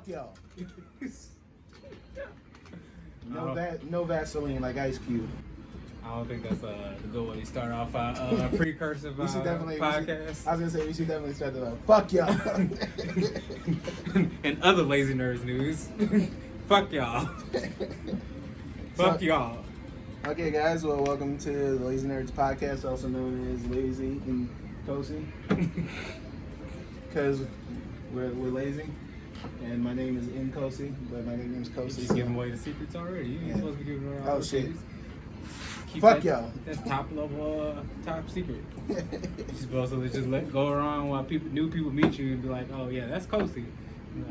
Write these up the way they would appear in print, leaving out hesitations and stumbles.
y'all. No Vaseline like Ice Cube. I don't think that's a good way to start off a precursive podcast. I was gonna say we should definitely start the fuck y'all. And other lazy nerds news. Fuck y'all. Fuck y'all. Okay, guys. Well, welcome to the Lazy Nerds podcast, also known as Lazy N Kosi, because we're lazy. And my name is N Kosi, but my nickname's Kosi. You're giving away the secrets already. You ain't supposed to be giving away all Oh the shit. secrets. Fuck y'all. That's top level, top secret. You're supposed to just go around while new people meet you and be like, oh yeah, that's Kosi.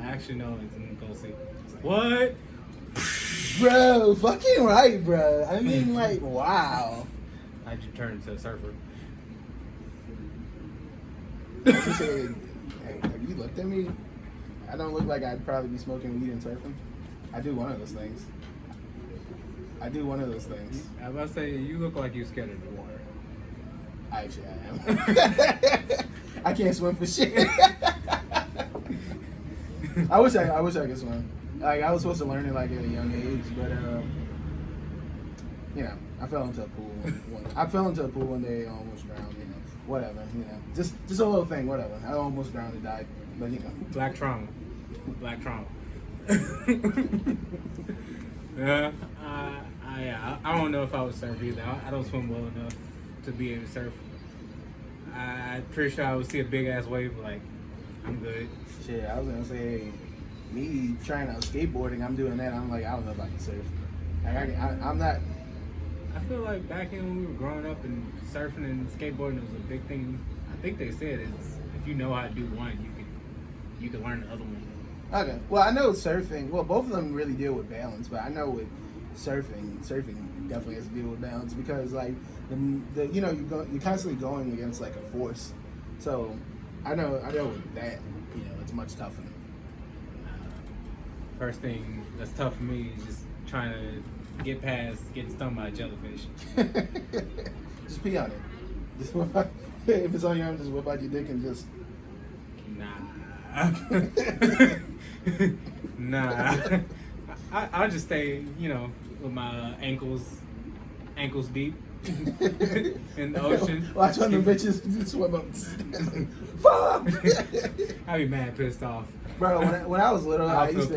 Actually, no, it's N Kosi. What? Bro, fucking right, bro. I mean, like, wow. How'd you turn into a surfer? She said, hey, have you looked at me? I don't look like I'd probably be smoking weed and surfing. I do one of those things. I was about to say, you look like you're scared of the water. Actually, I am. I can't swim for shit. I wish I could swim. Like, I was supposed to learn it like at a young age, but you know, I fell into a pool. One day, I almost drowned. You know, whatever. You know, just a little thing. Whatever. I almost drowned and died, but you know. Black trauma. Yeah, I don't know if I would surf either. I don't swim well enough to be able to surf. I'm pretty sure I would see a big ass wave, but like, I'm good. Shit, I was gonna say, me trying out skateboarding, I'm doing that. I'm like, I don't know if I can surf. Like, I'm not. I feel like back in when we were growing up and surfing and skateboarding was a big thing. I think they said it's if you know how to do one, you can learn the other one. Okay. Well, I know surfing. Well, both of them really deal with balance, but I know with surfing definitely has to deal with balance because like the you know you're constantly going against like a force. So I know with that, you know, it's much tougher. First thing that's tough for me is just trying to get past getting stung by a jellyfish. Just pee on it. Just whip out, if it's on your arm, just whip out your dick and just. Nah. I'll just stay, you know, with my ankles deep in the ocean. Watch on the bitches swim up. Fuck! I'd be mad pissed off. Bro, when I was little, I used to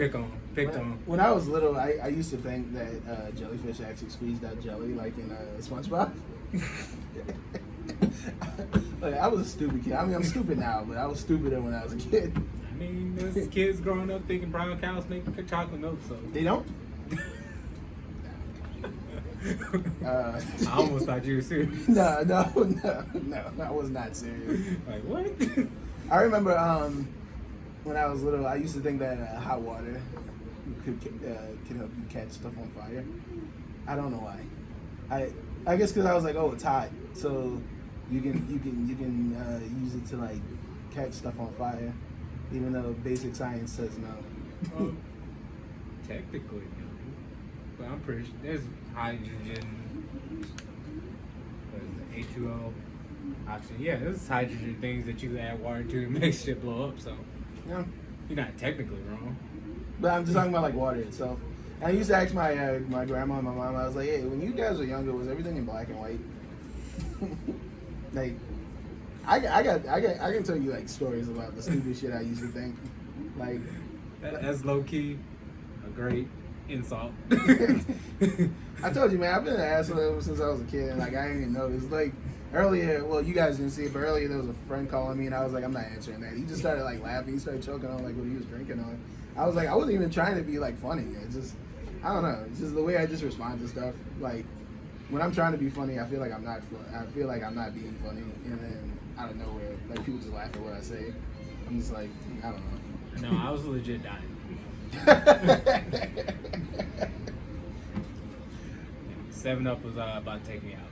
picked on. When I was little, I used to think that jellyfish actually squeezed out jelly, like in SpongeBob. Like, I was a stupid kid. I mean, I'm stupid now, but I was stupider when I was a kid. I mean, there's kids growing up thinking brown cows make chocolate milk, so. They don't? I almost thought you were serious. No, I was not serious. Like, what? I remember when I was little, I used to think that hot water could help you catch stuff on fire. I don't know why. I guess because I was like, oh, it's hot, so you can use it to like catch stuff on fire, even though basic science says no. Technically, no. But I'm pretty sure there's hydrogen. What is it? H2O. Oxygen. Yeah, there's hydrogen things that you add water to and make shit blow up. So Yeah. You're not technically wrong. But I'm just talking about like water itself. And I used to ask my grandma and my mom. I was like, hey, when you guys were younger, was everything in black and white? Like, I can tell you like stories about the stupid shit I used to think. Like, that's low key a great insult. I told you, man, I've been an asshole ever since I was a kid. And, like, I didn't even notice. Like earlier, well, you guys didn't see it, but earlier there was a friend calling me, and I was like, I'm not answering that. He just started like laughing. He started choking on like what he was drinking on. I was like, I wasn't even trying to be like funny. It's just, I don't know. It's just the way I just respond to stuff. Like, when I'm trying to be funny, I feel like I'm not. I feel like I'm not being funny, and then out of nowhere, like people just laugh at what I say. I'm just like, I don't know. No, I was legit dying. 7-Up was about to take me out.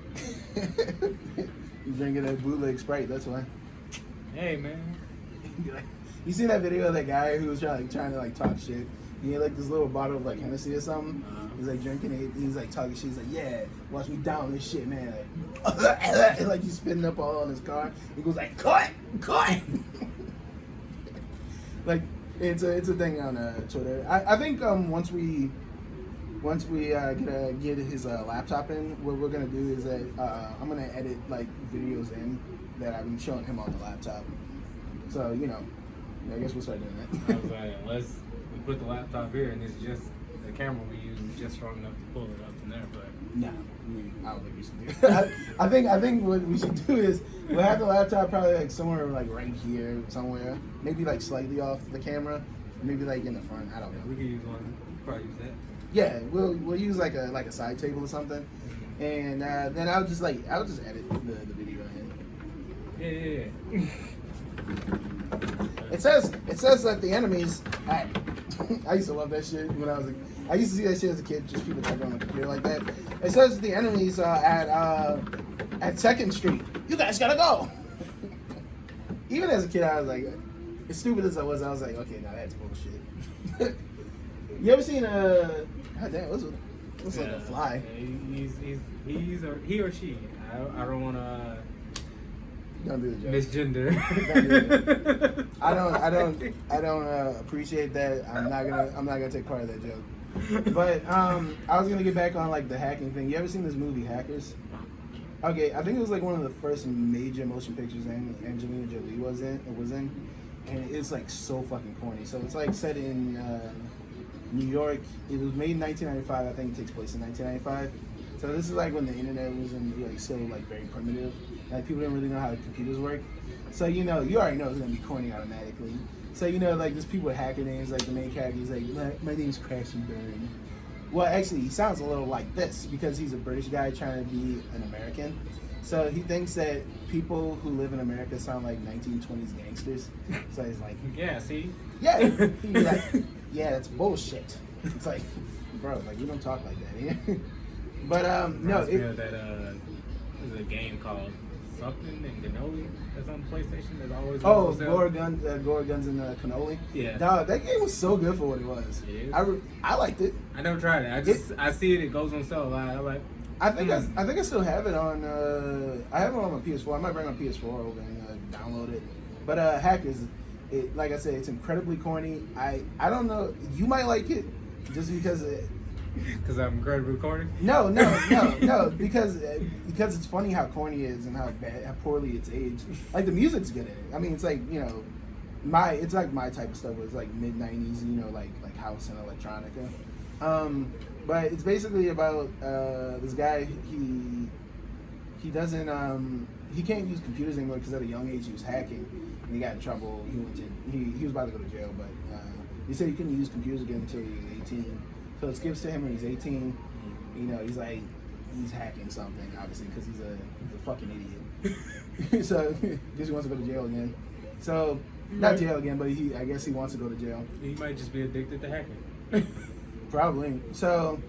You drinking that bootleg Sprite? That's why. Hey, man. You seen that video of that guy who was trying to like talk shit? He had like this little bottle of like Hennessy or something. He's like drinking it. He's like talking shit. He's like, yeah, watch me down this shit, man. Like, and like he's spitting up all on his car. He goes like, cut. Like It's a thing on Twitter. I think once we get his laptop in, what we're gonna do is that I'm gonna edit like videos in that I've been showing him on the laptop. So I guess we'll start doing that. I was like, unless we put the laptop here and it's just the camera we use is just strong enough to pull it up from there, but. No, I don't think we should do that. I think what we should do is we'll have the laptop probably like somewhere like right here somewhere, maybe like slightly off the camera, maybe like in the front. I don't know. We could use one. Probably use that. Yeah, we'll use like a side table or something, and then I'll just edit the video in. Yeah. It says that the enemies. I used to love that shit when I was I used to see that shit as a kid, just people typing on the computer like that. It says that the enemies at 2nd Street. You guys gotta go. Even as a kid, I was like, as stupid as I was like, okay, now that's bullshit. You ever seen God damn, what's like a fly? He or she. I don't want to. Don't do the joke. Misgender. I don't appreciate that. I'm not gonna take part of that joke. But I was gonna get back on like the hacking thing. You ever seen this movie Hackers? Okay, I think it was like one of the first major motion pictures Angelina Jolie was in, and it's like so fucking corny. So it's like set in New York. It was made in 1995. I think it takes place in 1995. So this is like when the internet was still like very primitive. Like people didn't really know how computers work. So you already know it's gonna be corny automatically. So like there's people with hacker names, like the main character is like, my name's Crash and Burn. Well, actually, he sounds a little like this because he's a British guy trying to be an American. So he thinks that people who live in America sound like 1920s gangsters. So he's like, yeah, see? Yeah. He's like, yeah, that's bullshit. It's like, bro, like, you don't talk like that here. But, no. There's a game called something in Cannoli that's on PlayStation. There's always Gore Guns and Cannoli. Yeah, dog, that game was so good for what it was. It is. I liked it. I never tried it. I see it. It goes on sale a lot. I'm like, I think I still have it on. I have it on my PS4. I might bring my PS4 over and download it. But Hackers, like I said, it's incredibly corny. I don't know. You might like it just because. Because I'm incredibly corny? No, because it's funny how corny it is and how poorly it's aged. Like the music's good in it. I mean, it's like it's like my type of stuff. It's like mid '90s, like house and electronica. But it's basically about this guy. He doesn't he can't use computers anymore because at a young age he was hacking and he got in trouble. He was about to go to jail, but he said he couldn't use computers again until he was 18. So it skips to him when he's 18. He's hacking something, obviously, because he's a fucking idiot. So because he wants to go to jail again. So not jail again, but I guess he wants to go to jail. He might just be addicted to hacking. Probably. So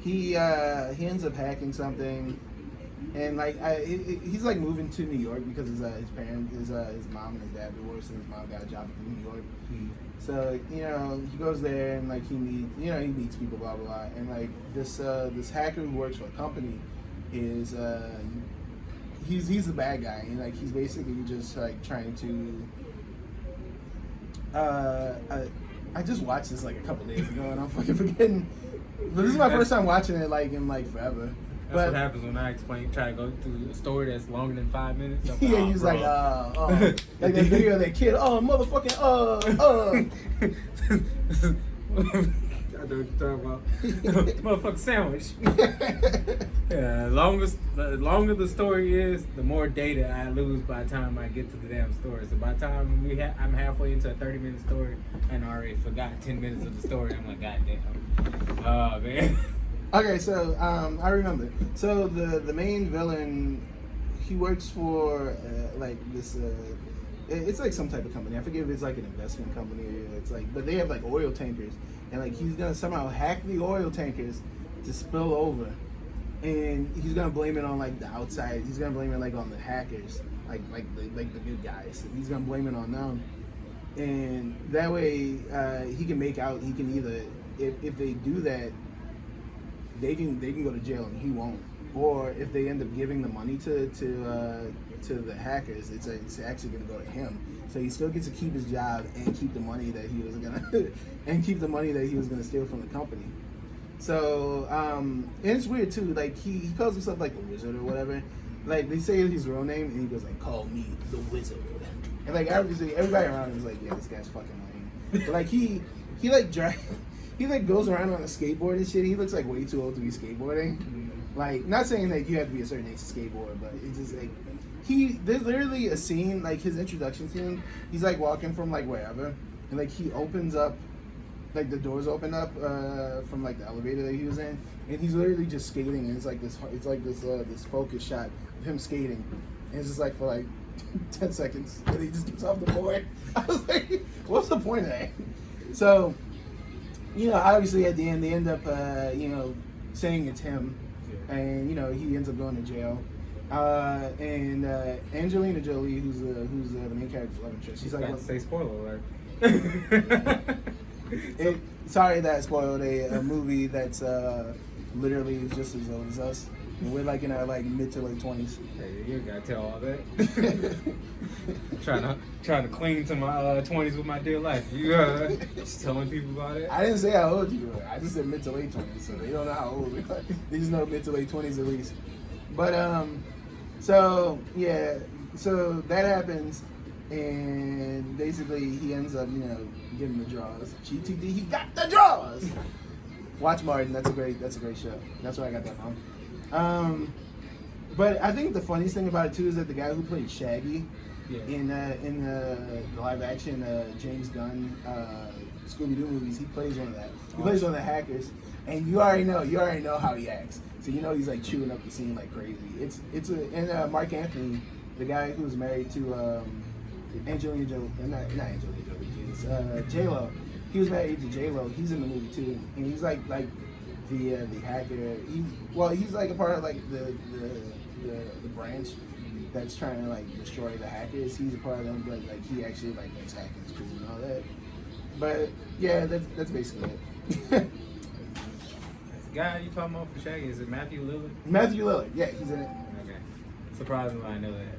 he ends up hacking something, and he's like moving to New York because his parents, his mom and his dad divorced, and his mom got a job in New York. So he goes there and he meets people, blah blah blah, and like this hacker who works for a company is he's the bad guy, and like he's basically just like trying to. I just watched this like a couple days ago, and I'm fucking forgetting. But this is my first time watching it in forever. That's what happens when I try to go through a story that's longer than 5 minutes. Like, yeah, he's like like that video of that kid, motherfucking, I know what you're talking about. Motherfucking sandwich. Yeah, the longer the story is, the more data I lose by the time I get to the damn story. So by the time I'm halfway into a 30-minute story and I already forgot 10 minutes of the story, I'm like, God damn. Oh, man. Okay, so I remember. So the main villain, he works for this. It's like some type of company. I forget if it's like an investment company. It's like, but they have like oil tankers, and like he's gonna somehow hack the oil tankers to spill over, and he's gonna blame it on like the outside. He's gonna blame it like on the hackers, like the good guys. He's gonna blame it on them, and that way he can make out. He can either if they do that. They can go to jail and he won't. Or if they end up giving the money to to the hackers. It's actually going to go to him. So he still gets to keep his job and keep the money that he was gonna steal from the company. So and it's weird too. Like he calls himself like the wizard or whatever. Like they say his real name and he goes like, "Call me the wizard." And like everybody around him is like, "Yeah, this guy's fucking lame." But like he goes around on a skateboard and shit. He looks like way too old to be skateboarding. Like, not saying that you have to be a certain age to skateboard, but it's just like there's literally a scene, like his introduction scene. He's like walking from like wherever, and like he opens up, like the doors open up from like the elevator that he was in, and he's literally just skating. And it's like this focus shot of him skating, and it's just like for like 10 seconds, and he just gets off the board. I was like, what's the point of that? So, you know, obviously at the end they end up, saying it's him, and you know he ends up going to jail. And Angelina Jolie, who's the main character's love interest, she's like, say spoiler alert. Sorry that spoiled a movie that's literally just as old as us. And we're like in our like mid to late 20s. Hey, you gotta tell all that. trying to cling to my 20s with my dear life. You just telling people about it. I didn't say how old you were. I just said mid to late 20s, so they don't know how old we are. They just know mid to late 20s at least. But so yeah, so that happens, and basically he ends up, getting the draws. GTD, he got the draws. Watch Martin. That's a great show. That's where I got that from. But I think the funniest thing about it too is that the guy who played Shaggy in the live action James Gunn Scooby-Doo movies, he plays one of that. He plays one of the hackers, and you already know how he acts. So you know he's like chewing up the scene like crazy. And Mark Anthony, the guy who's married to Angelina Jolie, not Angelina Jolie, Jesus, J-Lo. He was married to J-Lo. He's in the movie too, and he's like the hacker. He's like a part of like the branch that's trying to like destroy the hackers. He's a part of them, but like he actually like makes hacking school and all that. But yeah, that's basically it. The guy you talking about for Shaggy, is it Matthew Lillard? Matthew Lillard, yeah, he's in it. Okay, surprisingly I know that.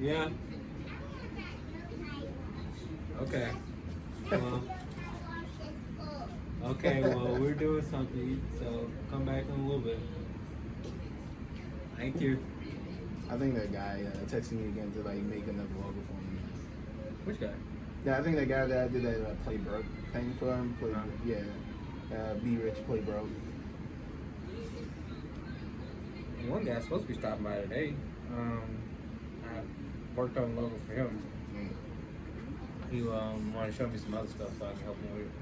Yeah. Okay. Well, we're doing something, so come back in a little bit. Thank you. I think that guy texted me again to like make another logo for me. Which guy? Yeah, I think that guy that did that play broke thing for him. Be rich, play broke. One guy's supposed to be stopping by today. I worked on a logo for him. He wanted to show me some other stuff so I can help him with it.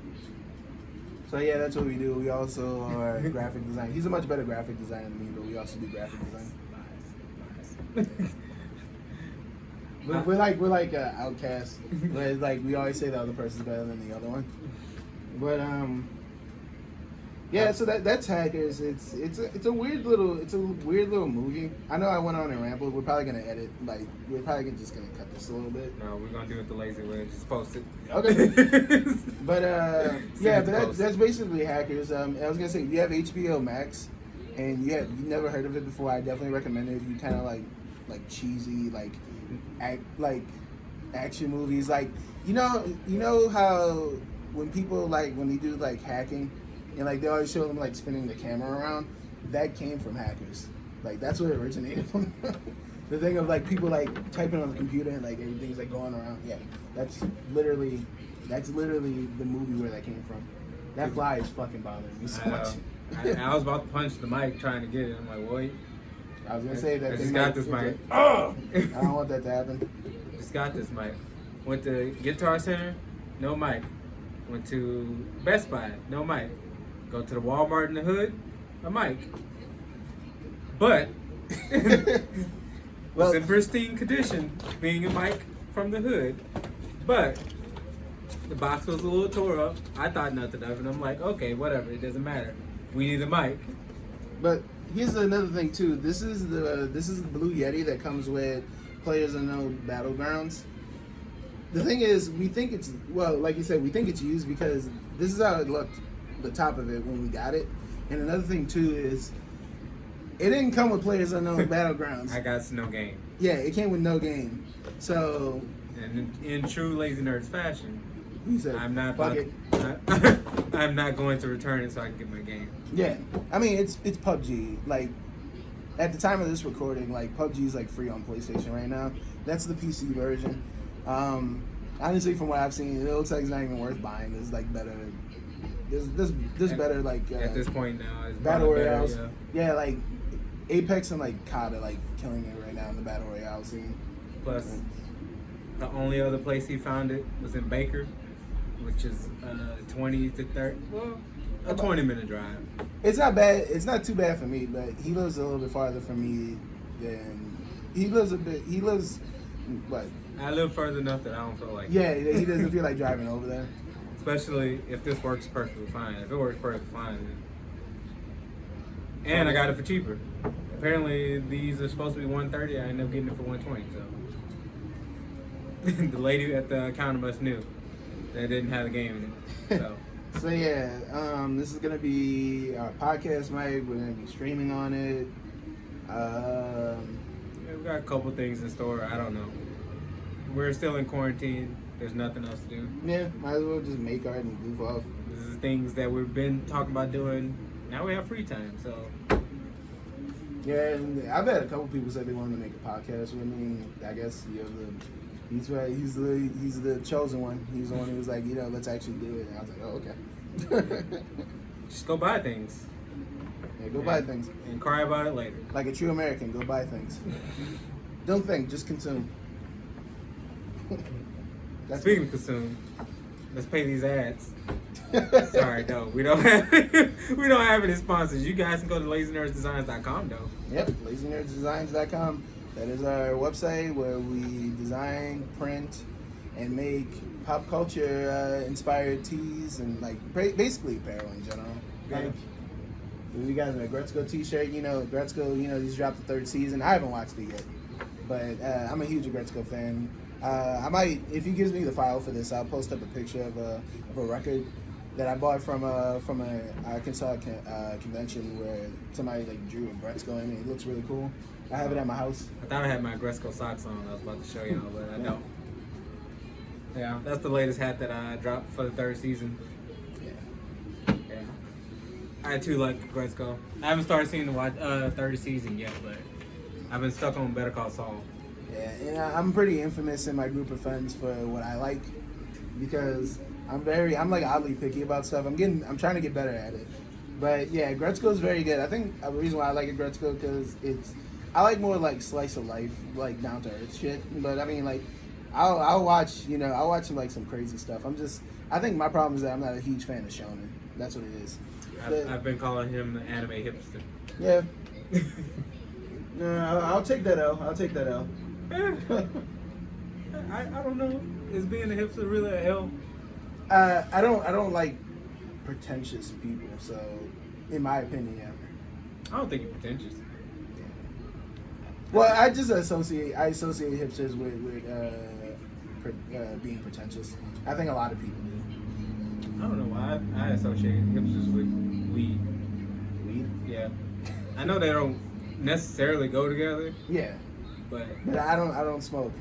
So yeah, that's what we do. We also are graphic design. He's a much better graphic designer than me, but we also do graphic design. Nice. We're like outcasts. But like we always say the other person's better than the other one. But yeah. So that's Hackers. It's a weird little movie. I know I went on and rambled. We're probably gonna edit. Like we're probably just gonna cut this a little bit. No, we're gonna do it the lazy way. Just post it. Okay. But that's basically Hackers. I was gonna say, if you have HBO Max and you never heard of it before, I definitely recommend it. If you kind of like cheesy action movies, like you know how when people when they do like hacking and like they always show them like spinning the camera around, that came from Hackers. Like that's where it originated from. The thing of like people like typing on the computer and like everything's like going around. Yeah, that's literally the movie where that came from. That fly is fucking bothering me so much. I was about to punch the mic trying to get it. I'm like, wait. I was gonna say that. I just got this mic. Oh! I don't want that to happen. Just got this mic. Went to Guitar Center, no mic. Went to Best Buy, no mic. Go to the Walmart in the hood, a mic. But it's in pristine condition, being a mic from the hood. But the box was a little tore up. I thought nothing of it. I'm like, okay, whatever. It doesn't matter. We need a mic. But here's another thing too. This is the Blue Yeti that comes with PlayerUnknown's Battlegrounds. The thing is, we think it's like you said, we think it's used because this is how it looked, the top of it when we got it. And another thing too is It didn't come with Players Unknown Battlegrounds. I got no game. Yeah, it came with no game. So, And in true Lazy Nerds fashion, he said, I'm not fuck about, it. I'm not going to return it so I can get my game. Yeah, I mean it's PUBG. Like at the time of this recording, like PUBG is like free on PlayStation right now. That's the PC version. Honestly, from what I've seen, it looks like it's not even worth buying. There's like better. There's better like at this point now. It's battle probably better, royales. Yeah, like Apex and like COD are like killing it right now in the battle royale scene. Plus, the only other place he found it was in Baker, which is 20 to 30. Well, a 20-minute drive. It's not bad. It's not too bad for me, but he lives a little bit farther from me than he lives a bit. He lives, what? I live further enough that I don't feel like. Yeah, he doesn't feel like driving over there. Especially if this works perfectly fine. If it works perfectly fine, then. And I got it for cheaper. Apparently, these are supposed to be $130. I ended up getting it for $120. So the lady at the counter must knew that it didn't have the game in it. So. So yeah, this is gonna be our podcast, Mike. We're gonna be streaming on it. Yeah, we got a couple things in store. I don't know. We're still in quarantine. There's nothing else to do. Yeah, might as well just make art and goof off. This is things that we've been talking about doing. Now we have free time, so. Yeah, and I've had a couple people say they wanted to make a podcast with me. I guess he's the chosen one. He's the one who was like, let's actually do it. And I was like, oh, okay. Just go buy things. Yeah, go buy things. And cry about it later. Like a true American, go buy things. Don't think, just consume. Speaking of consume, let's pay these ads. Sorry, no, we don't have any sponsors. You guys can go to lazynerdsdesigns.com though. Yep, lazynerdsdesigns.com. That is our website where we design, print, and make pop culture inspired tees and like basically apparel in general. Like, we got a Gretzko t-shirt. Gretzko. He's dropped the third season. I haven't watched it yet, but I'm a huge Gretzko fan. I might, if he gives me the file for this, I'll post up a picture of a record that I bought from a Arkansas convention where somebody like drew a Gretzko in it. It looks really cool. I have it at my house. I thought I had my Gretzko socks on. I was about to show y'all, but I don't. Yeah, that's the latest hat that I dropped for the third season. Yeah. I too like Gretzko. I haven't started seeing the third season yet, but I've been stuck on Better Call Saul. Yeah, and I'm pretty infamous in my group of friends for what I like because I'm like oddly picky about stuff. I'm trying to get better at it. But yeah, Gretzko's very good. I think the reason why I like Gretzko because I like more like slice of life, like down to earth shit. But I mean, like, I'll watch, I'll watch like some crazy stuff. I think my problem is that I'm not a huge fan of shonen. That's what it is. I've been calling him the anime hipster. Yeah. No, I'll take that L. I don't know. Is being a hipster really a L? I don't like pretentious people. So, in my opinion, yeah. I don't think you're pretentious. Well, I associate hipsters with being pretentious. I think a lot of people do. I don't know why I associate hipsters with weed. Weed? Yeah. I know they don't necessarily go together. Yeah. But I don't smoke.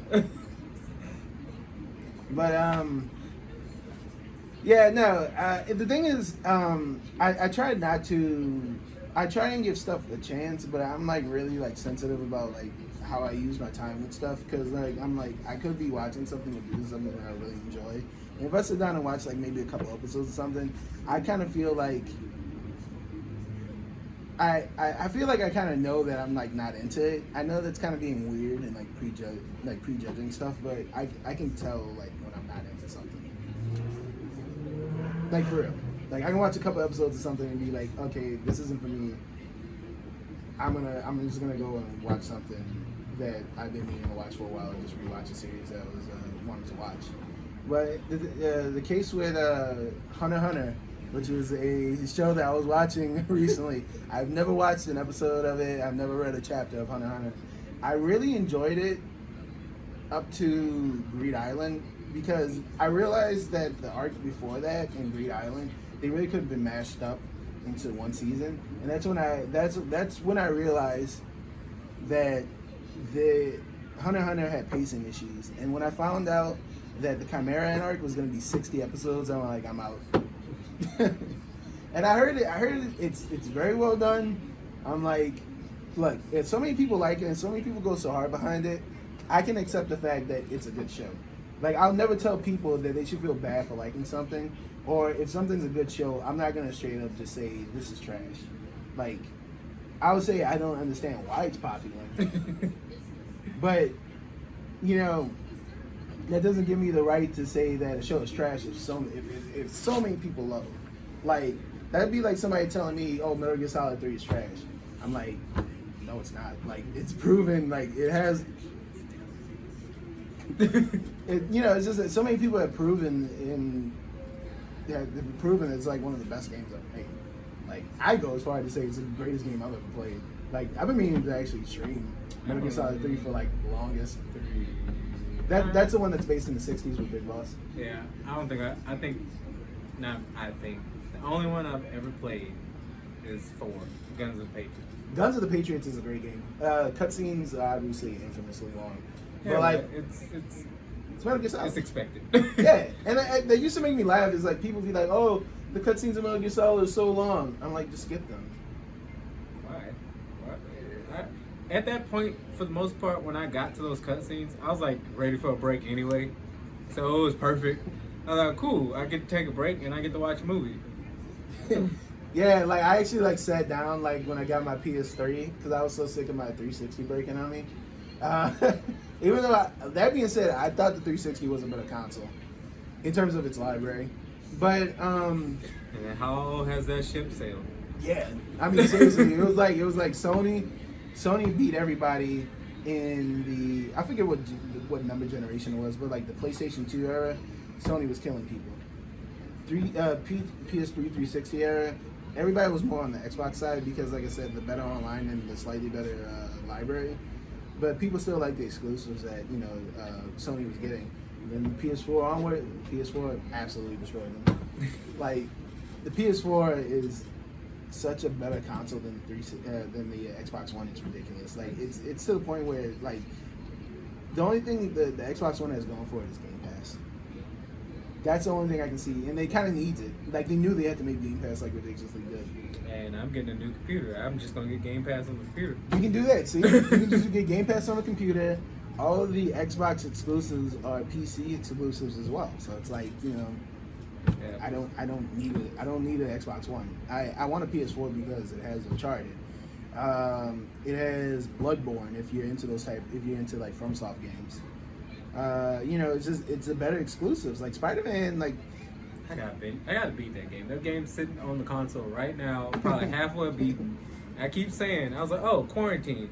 But yeah, no. The thing is, I try not to. I try and give stuff a chance, but I'm like really like sensitive about like how I use my time with stuff because like I'm like I could be watching something or doing something that I really enjoy, and if I sit down and watch like maybe a couple episodes or something, I kind of feel like I feel like I kind of know that I'm like not into it. I know that's kind of being weird and like prejudging stuff, but I can tell like when I'm not into something. Like for real. Like I can watch a couple episodes of something and be like, okay, this isn't for me. I'm just gonna go and watch something that I've been meaning to watch for a while and just rewatch a series that I was wanting to watch. But the case with Hunter x Hunter, which was a show that I was watching recently. I've never watched an episode of it. I've never read a chapter of Hunter x Hunter. I really enjoyed it up to Greed Island because I realized that the arc before that in Greed Island, they really could have been mashed up into one season, and that's when I realized that the Hunter x Hunter had pacing issues, and when I found out that the Chimera arc was going to be 60 episodes, I'm like, I'm out. And I heard it's very well done. I'm like, look, if so many people like it and so many people go so hard behind it, I can accept the fact that it's a good show. Like, I'll never tell people that they should feel bad for liking something, or if something's a good show, I'm not gonna straight up just say this is trash. Like, I would say I don't understand why it's popular, but you know, that doesn't give me the right to say that a show is trash if so many people love it. Like, that'd be like somebody telling me, "Oh, Metal Gear Solid 3 is trash." I'm like, no, it's not. Like, it's proven. Like, it has. It's just that so many people have proven it's like one of the best games I've made. Like, I go as far as to say it's the greatest game I've ever played. Like, I've been meaning to actually stream Metal Gear Solid 3 for like the longest. That's the one that's based in the 60s with Big Boss. Yeah, I think the only one I've ever played is 4, Guns of the Patriots. Guns of the Patriots is a great game. Cutscenes are obviously infamously long. Yeah, but like, it's Metal Gear Solid. It's expected. Yeah, and that used to make me laugh. Is like people be like, "Oh, the cutscenes of Metal Gear Solid are so long." I'm like, just skip them. Why? At that point, for the most part, when I got to those cutscenes, I was like ready for a break anyway, so it was perfect. I was like, cool, I get to take a break and I get to watch a movie. Yeah, like I actually like sat down like when I got my PS3 because I was so sick of my 360 breaking on me. Even though that being said, I thought the 360 was a better console in terms of its library, but And how has that ship sailed? yeah, I mean seriously, it was like Sony beat everybody in the, I forget what number generation it was, but like the PlayStation 2 era, Sony was killing people. PS3 360 era, everybody was more on the Xbox side because, like I said, the better online and the slightly better library. But people still like the exclusives that Sony was getting. And then the PS4 onward, PS4 absolutely destroyed them. Like, the PS4 is such a better console than the Xbox One. It's ridiculous. Like, it's to the point where like the only thing the Xbox One has going for it is Game Pass. That's the only thing I can see, and they kind of needs it. Like, they knew they had to make Game Pass like ridiculously good. And I'm getting a new computer. I'm just gonna get Game Pass on the computer. You can do that. See, you can just get Game Pass on the computer. All of the Xbox exclusives are PC exclusives as well. So it's like, Yeah. I don't need it. I don't need an Xbox One. I want a PS4 because it has Uncharted. It has Bloodborne if you're into like FromSoft games. It's a better exclusives. Like Spider-Man, like I gotta beat that game. That game's sitting on the console right now, probably halfway beaten. I keep saying, I was like, oh, quarantine.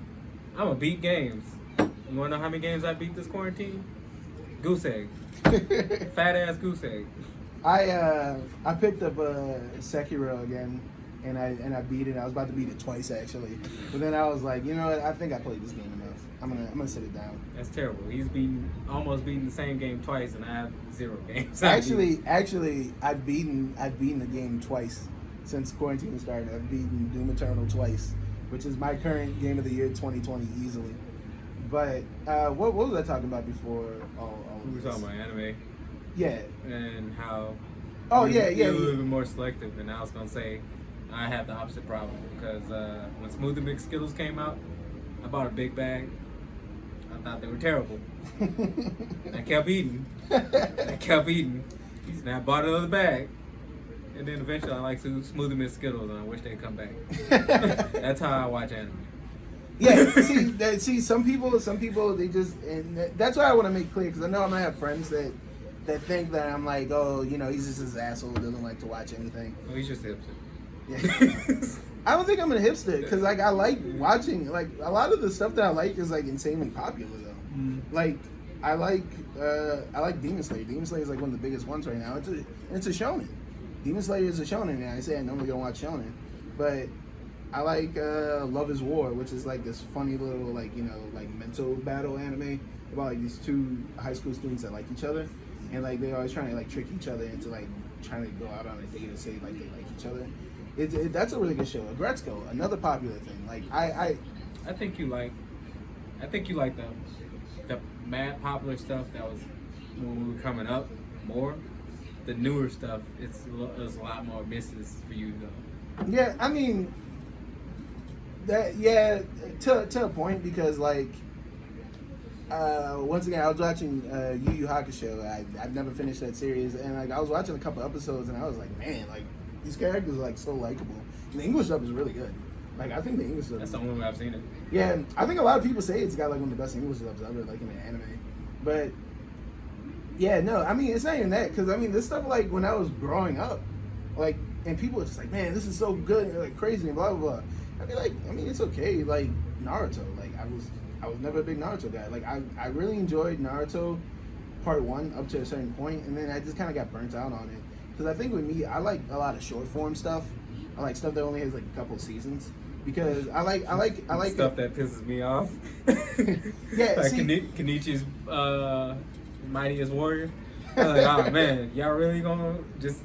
I'm gonna beat games. You wanna know how many games I beat this quarantine? Goose egg. Fat ass goose egg. I picked up Sekiro again, and I beat it. I was about to beat it twice actually, but then I was like, you know what? I think I played this game enough. I'm gonna sit it down. That's terrible. He's almost beaten the same game twice, and I have 0 games. Actually, I've beaten the game twice since quarantine started. I've beaten Doom Eternal twice, which is my current game of the year 2020 easily. But what was I talking about before? We were talking about anime. Yeah. And how. Oh you're yeah. a little bit more selective, and I was gonna say I have the opposite problem because when Smooth and Mixed Skittles came out, I bought a big bag. I thought they were terrible. I kept eating. And I bought another bag. And then eventually I like Smooth and Mixed Skittles, and I wish they'd come back. That's how I watch anime. Yeah, see, some people, they just, and that's why I want to make clear, because I know I might have friends that think that I'm like, oh, he's just this asshole who doesn't like to watch anything. Oh, he's just a hipster. Yeah. I don't think I'm a hipster, because like I like watching, like a lot of the stuff that I like is like insanely popular though. Like I like Demon Slayer. Demon Slayer is like one of the biggest ones right now. It's a shonen. Demon Slayer is a shonen, and I say I normally don't watch shonen, but I like Love is War, which is like this funny little like mental battle anime about like these 2 high school students that like each other, and like they're always trying to like trick each other into like trying to go out on a date and say like they like each other. That's a really good show. Gretzko, another popular thing. Like I think you like the mad popular stuff that was when we were coming up more. The newer stuff, there's a lot more misses for you though. Yeah, I mean to a point, because like once again I was watching Yu Yu Hakusho. I've never finished that series, and like I was watching a couple episodes and I was like, man, like these characters are like so likable. And the English dub is really good. Like I think the English dub. That's the only way I've seen it. Yeah, I think a lot of people say it's got like one of the best English dubs ever, like in the anime. But yeah, no, I mean it's not even that, because I mean this stuff like when I was growing up, like, and people were just like, man, this is so good, and like crazy and blah blah blah. I'd be like, I mean it's okay. Like Naruto, like I was never a big Naruto guy. Like I really enjoyed Naruto part 1 up to a certain point, and then I just kind of got burnt out on it. Because I think with me, I like a lot of short form stuff. I like stuff that only has like a couple seasons. Because I like stuff that pisses me off. Yeah, like see, Kenichi's Mightiest Warrior. I'm like, oh man, y'all really gonna just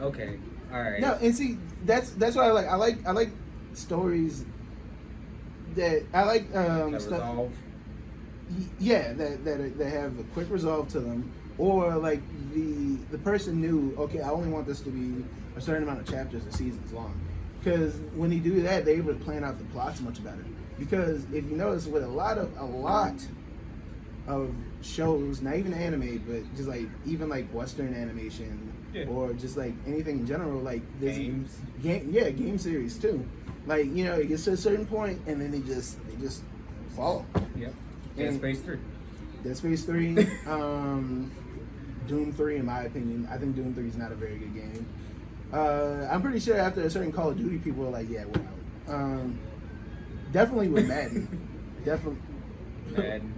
okay, all right. No, and see, that's what I like. I like stories that I like that stuff. resolve. Yeah, that have a quick resolve to them, or like the person knew, okay, I only want this to be a certain amount of chapters or seasons long. Because when you do that, they're able to plan out the plots much better. Because if you notice, with a lot of shows, not even anime, but just like even like Western animation, or just like anything in general, like this game series too. Like, you know, it gets to a certain point and then they just fall. Yep. Dead Space 3. Dead Space 3. Doom 3, in my opinion. I think Doom 3 is not a very good game. I'm pretty sure after a certain Call of Duty, people were like, yeah, we're out. Definitely with Madden. Definitely. Madden.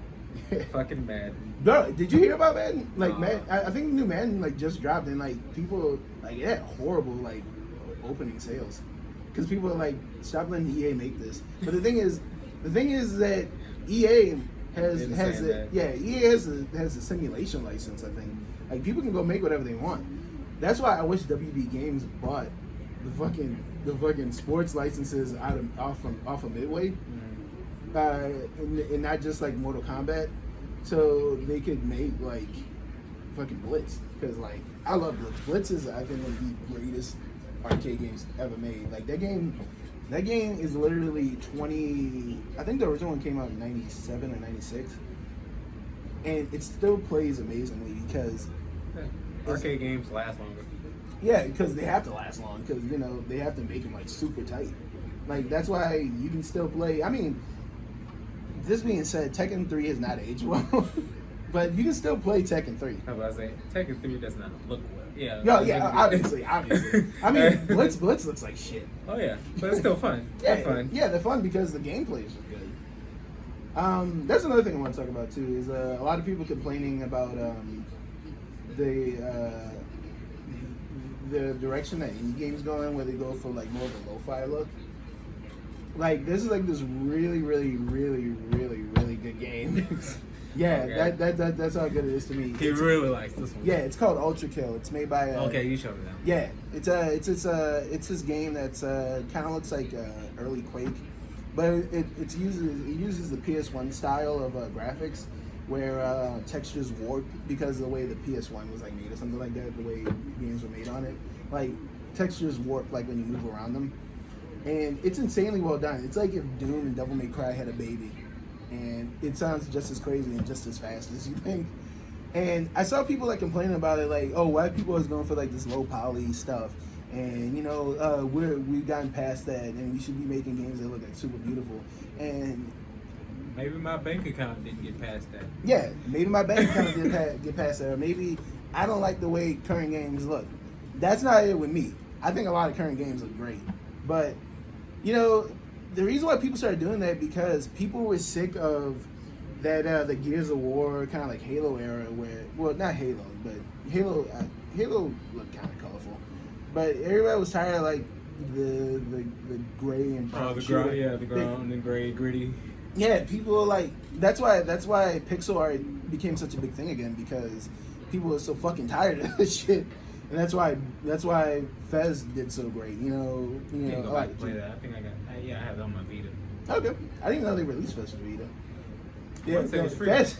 Fucking Madden. Bro, did you hear about Madden? Like, Madden, I think the new Madden like just dropped, and like people like it had horrible like opening sales, because people are like, stop letting EA make this. But the thing is that EA has a simulation license. I think like people can go make whatever they want. That's why I wish WB Games bought the fucking sports licenses off of Midway, and not just like Mortal Kombat, so they could make like fucking Blitz, because like I love Blitz. Blitz is, I think, one of the greatest arcade games ever made. Like that game is literally 20. I think the original one came out in 97 or 96, and it still plays amazingly because. Arcade games last longer. Yeah, because they have to last long, because, you know, they have to make them like super tight. Like, that's why you can still play. I mean, this being said, Tekken 3 has not aged well, but you can still play Tekken 3. I was about to say, Tekken 3 does not look well. Yeah. Obviously. I mean, Blitz looks like shit. Oh yeah, but it's still fun. They're fun because the gameplay is good. That's another thing I want to talk about too, is a lot of people complaining about the direction that indie games go in, where they go for like more of a lo-fi look. Like this is like this really, really, really, really, really good game. Yeah, okay. That's how good it is to me. He really likes this one. Yeah, it's called Ultra Kill. It's made by. Okay, you showed me that. Yeah, it's this game that's kind of looks like early Quake, but it uses the PS1 style of graphics, where textures warp because of the way the PS1 was like made or something like that. The way games were made on it, like textures warp like when you move around them, and it's insanely well done. It's like if Doom and Devil May Cry had a baby. And it sounds just as crazy and just as fast as you think. And I saw people like complaining about it, like, oh, white people is going for like this low poly stuff, and you know, we've gotten past that, and we should be making games that look like super beautiful. And maybe my bank account didn't get past that. Yeah, maybe my bank account didn't get past that, or maybe I don't like the way current games look. That's not it with me. I think a lot of current games look great, but you know. The reason why people started doing that, because people were sick of that the Gears of War kind of like Halo era, where, well, not Halo, but Halo looked kind of colorful, but everybody was tired of like the gray and brown. The ground and gray gritty. Yeah, people were like, that's why pixel art became such a big thing again, because people were so fucking tired of this shit. and that's why Fez did so great. You know, Can't go back to play that. I think I have it on my Vita. Okay, I didn't know they released Fez for Vita. Yeah, Once it was free. Fez.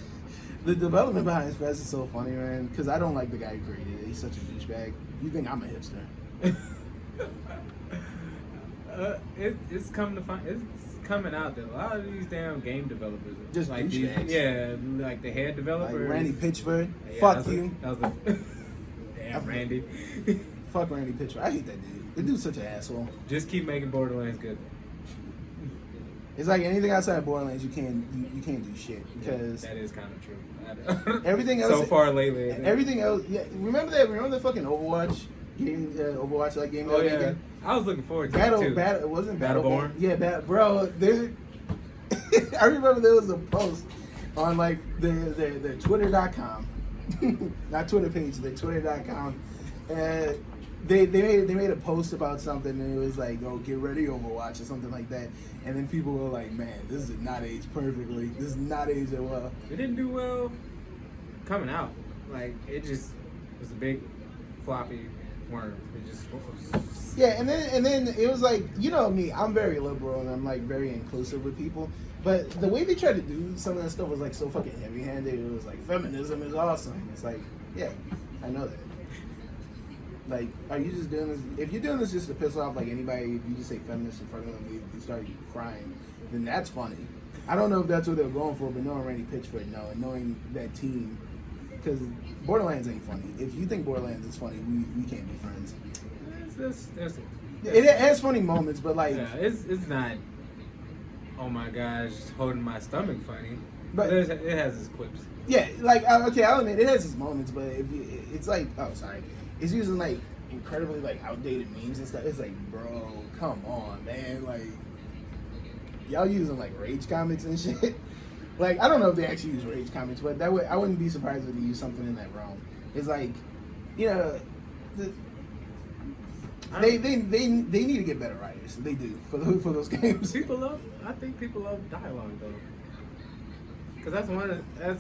The development behind Fez is so funny, man. Because I don't like the guy who created it. He's such a douchebag. You think I'm a hipster? It's coming out that a lot of these damn game developers are Just like douchebags. like the head developer, Like Randy Pitchford. Yeah, Fuck you. Damn Randy. Fuck Randy Pitchford. I hate that dude. The dude's such an asshole. Just keep making Borderlands good. It's like anything outside of Borderlands, you can't do shit because that is kind of true. everything else. So far lately, everything else. Yeah, remember the fucking Overwatch game? Overwatch like game. Oh yeah, making? I was looking forward to it too. It wasn't Battleborn. Yeah, bro. I remember there was a post on like their Twitter.com, not Twitter page, their Twitter.com, and they made a post about something and it was like, oh, get ready Overwatch or something like that. And then people were like, man, this did not age perfectly. This is not age that well. It didn't do well coming out. Like, it just was a big floppy worm. It just Yeah, and then it was like, you know me, I'm very liberal and I'm like very inclusive with people. But the way they tried to do some of that stuff was like so fucking heavy-handed. It was like, feminism is awesome. It's like, yeah, I know that. Like, are you just doing this? If you're doing this just to piss off like anybody, if you just say feminist in front of them, you start crying, then that's funny. I don't know if that's what they're going for, but knowing Randy Pitchford, no, and knowing that team, because Borderlands ain't funny. If you think Borderlands is funny, we can't be friends. It has funny moments, but like, yeah, it's not. Oh my gosh, holding my stomach funny. But it has its quips. Yeah, like okay, I'll admit it has its moments, but it's like, oh sorry. It's using like incredibly like outdated memes and stuff. It's like, bro, come on, man. Like, y'all using like rage comics and shit. Like, I don't know if they actually use rage comics, but I wouldn't be surprised if they use something in that realm. It's like, you know, they need to get better writers. They do for those games. I think people love dialogue though. Cause that's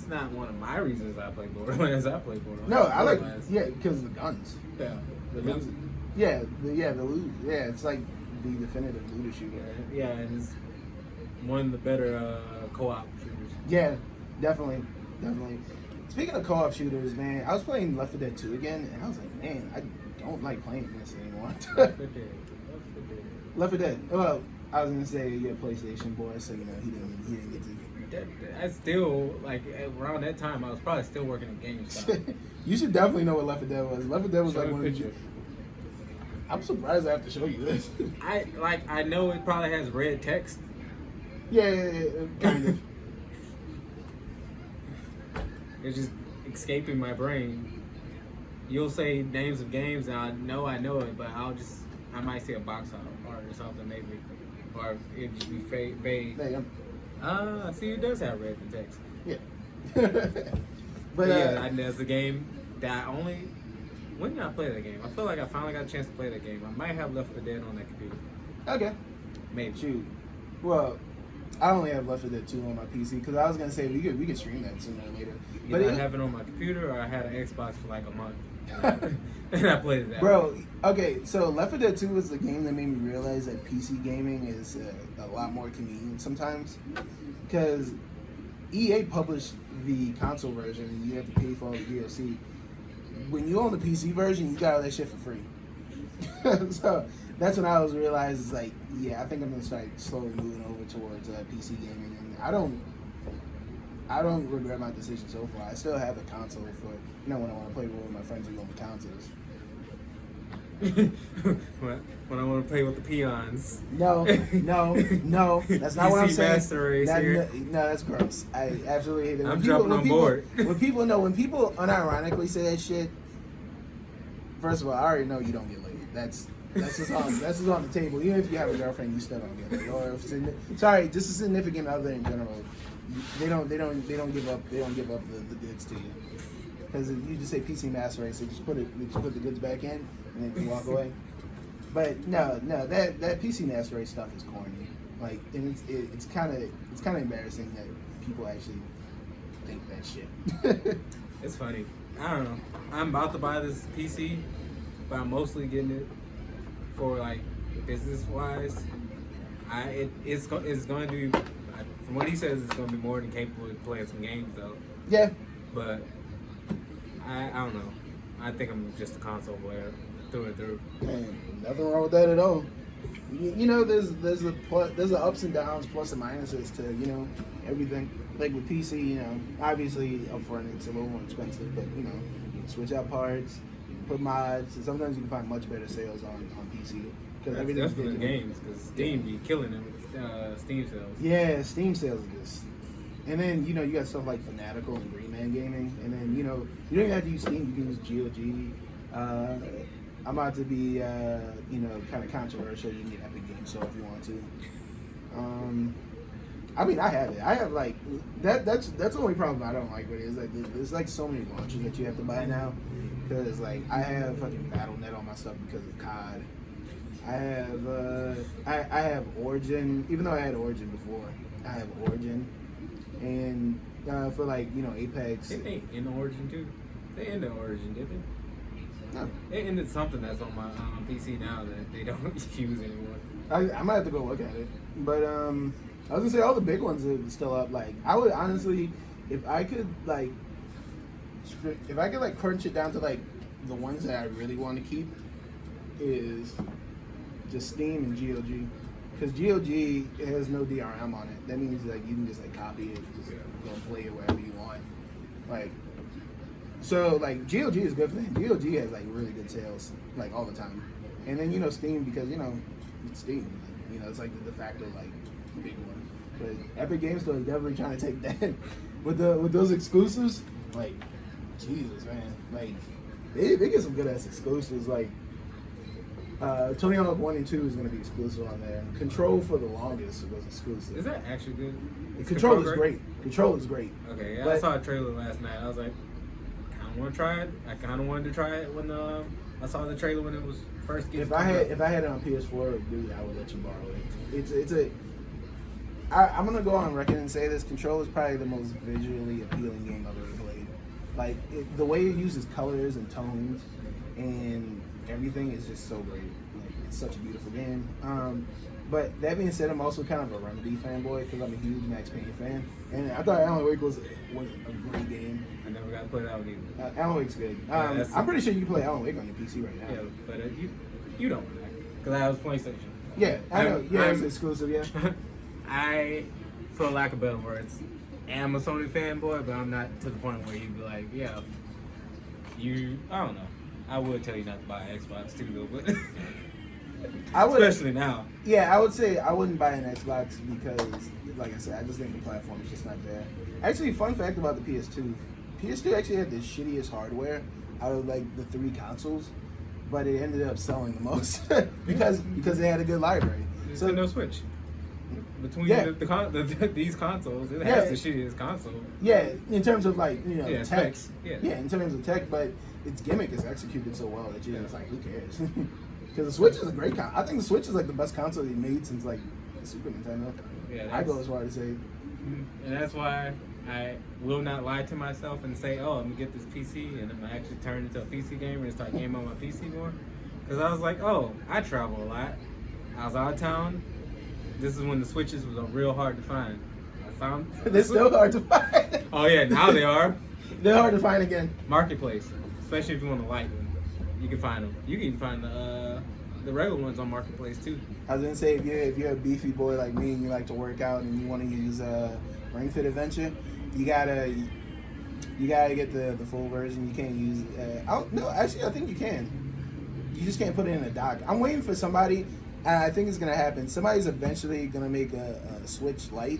not one of my reasons I play Borderlands. I play Borderlands. No, I like because of the guns. Yeah, the guns. Yeah, the loot. Yeah, it's like the definitive looter shooter. Yeah, and it's one of the better co-op shooters. Yeah, definitely. Speaking of co-op shooters, man, I was playing Left 4 Dead 2 again, and I was like, man, I don't like playing this anymore. Left 4 Dead. Well, I was gonna say you're a PlayStation boy, so you know he didn't get to. I still, like, around that time, I was probably still working at GameStop. You should definitely know what Left 4 Dead was. Left 4 Dead was Show like me a one of the... picture. I'm surprised I have to show you this. I know it probably has red text. Yeah, kind of. It's just escaping my brain. You'll say names of games, and I know it, but I might see a box art or something, maybe. Or it'd just be vague. See, it does have red text. Yeah. But yeah, that's the game that when did I play that game? I feel like I finally got a chance to play that game. I might have Left 4 Dead on that computer. Okay. Maybe. Shoot. Well, I only have Left 4 Dead 2 on my PC because I was gonna say we could stream that sooner or later. But I have it on my computer, or I had an Xbox for like a month, and I played it that. Bro, okay, so Left 4 Dead 2 was the game that made me realize that PC gaming is a lot more convenient sometimes, because EA published the console version and you have to pay for all the DLC. When you own the PC version, you got all that shit for free. So that's when I was realized, it's like, yeah, I think I'm gonna start slowly moving over towards PC gaming, and I don't regret my decision so far. I still have a console for when I want to play with my friends who own the consoles. When I want to play with the peons. No, that's not what I'm saying. Master Race here. No, that's gross. I absolutely hate it. I'm jumping on board. When people unironically say that shit, first of all, I already know you don't get laid. That's just on the table. Even if you have a girlfriend, you still don't get laid. Or just a significant other in general. They don't give up the goods to you. Because if you just say PC Master Race, they just put the goods back in and then you walk away. But no, that PC Master Race stuff is corny. Like, and it's kind of embarrassing that people actually think that shit. It's funny. I don't know. I'm about to buy this PC, but I'm mostly getting it for like business wise. It's going to be, from what he says, it's going to be more than capable of playing some games though. Yeah. But I don't know. I think I'm just a console player through and through. Man, nothing wrong with that at all. You know, there's a ups and downs, plus and minuses to, you know, everything. Like with PC, you know, obviously upfront it's a little more expensive, but you know, you can switch out parts, you can put mods, and sometimes you can find much better sales on PC because everything's for the digital. games, because Steam be killing them with Steam sales. Yeah, Steam sales are just. And then, you know, you got stuff like Fanatical and Green Man Gaming. And then, you know, you don't even have to use Steam. You can use GOG. I'm about to be, you know, kind of controversial. You can get Epic Games Store if you want to. I mean, I have it. I have, like, that's the only problem I don't like with it is, like, there's, like, so many launchers that you have to buy now. Because, like, I have fucking Battle.net on my stuff because of COD. I have Origin. Even though I had Origin before, I have Origin. And for like, you know, Apex. They in Origin too. They ended Origin, did they? No. They ended something that's on my PC now that they don't use anymore. I might have to go look at it. But I was gonna say all the big ones are still up. Like I would honestly, if I could like crunch it down to like the ones that I really want to keep, is just Steam and GOG. Because GOG has no DRM on it. That means like you can just like copy it, just go play it wherever you want. Like, so like GOG is good for that. GOG has like really good sales like all the time. And then you know Steam, because you know it's Steam. Like, you know it's like the de facto like big one. But Epic Games Store is definitely trying to take that with those exclusives. Like Jesus man, like they get some good ass exclusives like. Tony Hawk 1 and 2 is going to be exclusive on there. Control for the longest was exclusive. Is that actually good? Control is great. Control is great. Okay, yeah, but I saw a trailer last night. I was like, I kind of want to try it. I kind of wanted to try it when I saw the trailer when it was first getting. If I had it on PS4, dude, I would let you borrow it. I'm gonna go on record and say this. Control is probably the most visually appealing game I've ever played. Like the way it uses colors and tones and everything is just so great. Like, it's such a beautiful game. But that being said, I'm also kind of a Remedy fanboy because I'm a huge Max Payne fan, and I thought Alan Wake was a great game. I never got to play that one either. Alan Wake's good. I'm pretty sure you can play Alan Wake on your PC right now. Yeah, but you don't, because I was PlayStation. Yeah, I know. Yeah, it's exclusive. Yeah. I, for lack of better words, am a Sony fanboy, but I'm not to the point where you'd be like, yeah, I don't know. I would tell you not to buy an Xbox too, though, but I would, especially now. Yeah, I would say I wouldn't buy an Xbox because, like I said, I just think the platform is just not there. Actually, fun fact about the PS2: PS2 actually had the shittiest hardware out of like the 3 consoles, but it ended up selling the most because it had a good library. So no Switch. Between these consoles, it has the shittiest console. Yeah, in terms of like, you know, tech. Specs. Yeah, in terms of tech, but its gimmick is executed so well that you're just like, who cares? Because the Switch is a great console. I think the Switch is like the best console they made since like the Super Nintendo. Yeah, I go as far to say. And that's why I will not lie to myself and say, oh, I'm gonna get this PC and I'm gonna actually turn into a PC gamer and start gaming on my PC more. Because I was like, oh, I travel a lot. I was out of town. This is when the Switches was real hard to find. I found they're still hard to find. Oh yeah, now they are. They're hard to find again. Marketplace, especially if you want the light one, you can find them. You can even find the regular ones on Marketplace too. I was gonna say if you're a beefy boy like me and you like to work out and you want to use Ring Fit Adventure, you gotta get the full version. You can't use. No, actually, I think you can. You just can't put it in a dock. I'm waiting for somebody. I think it's gonna happen. Somebody's eventually gonna make a Switch Lite,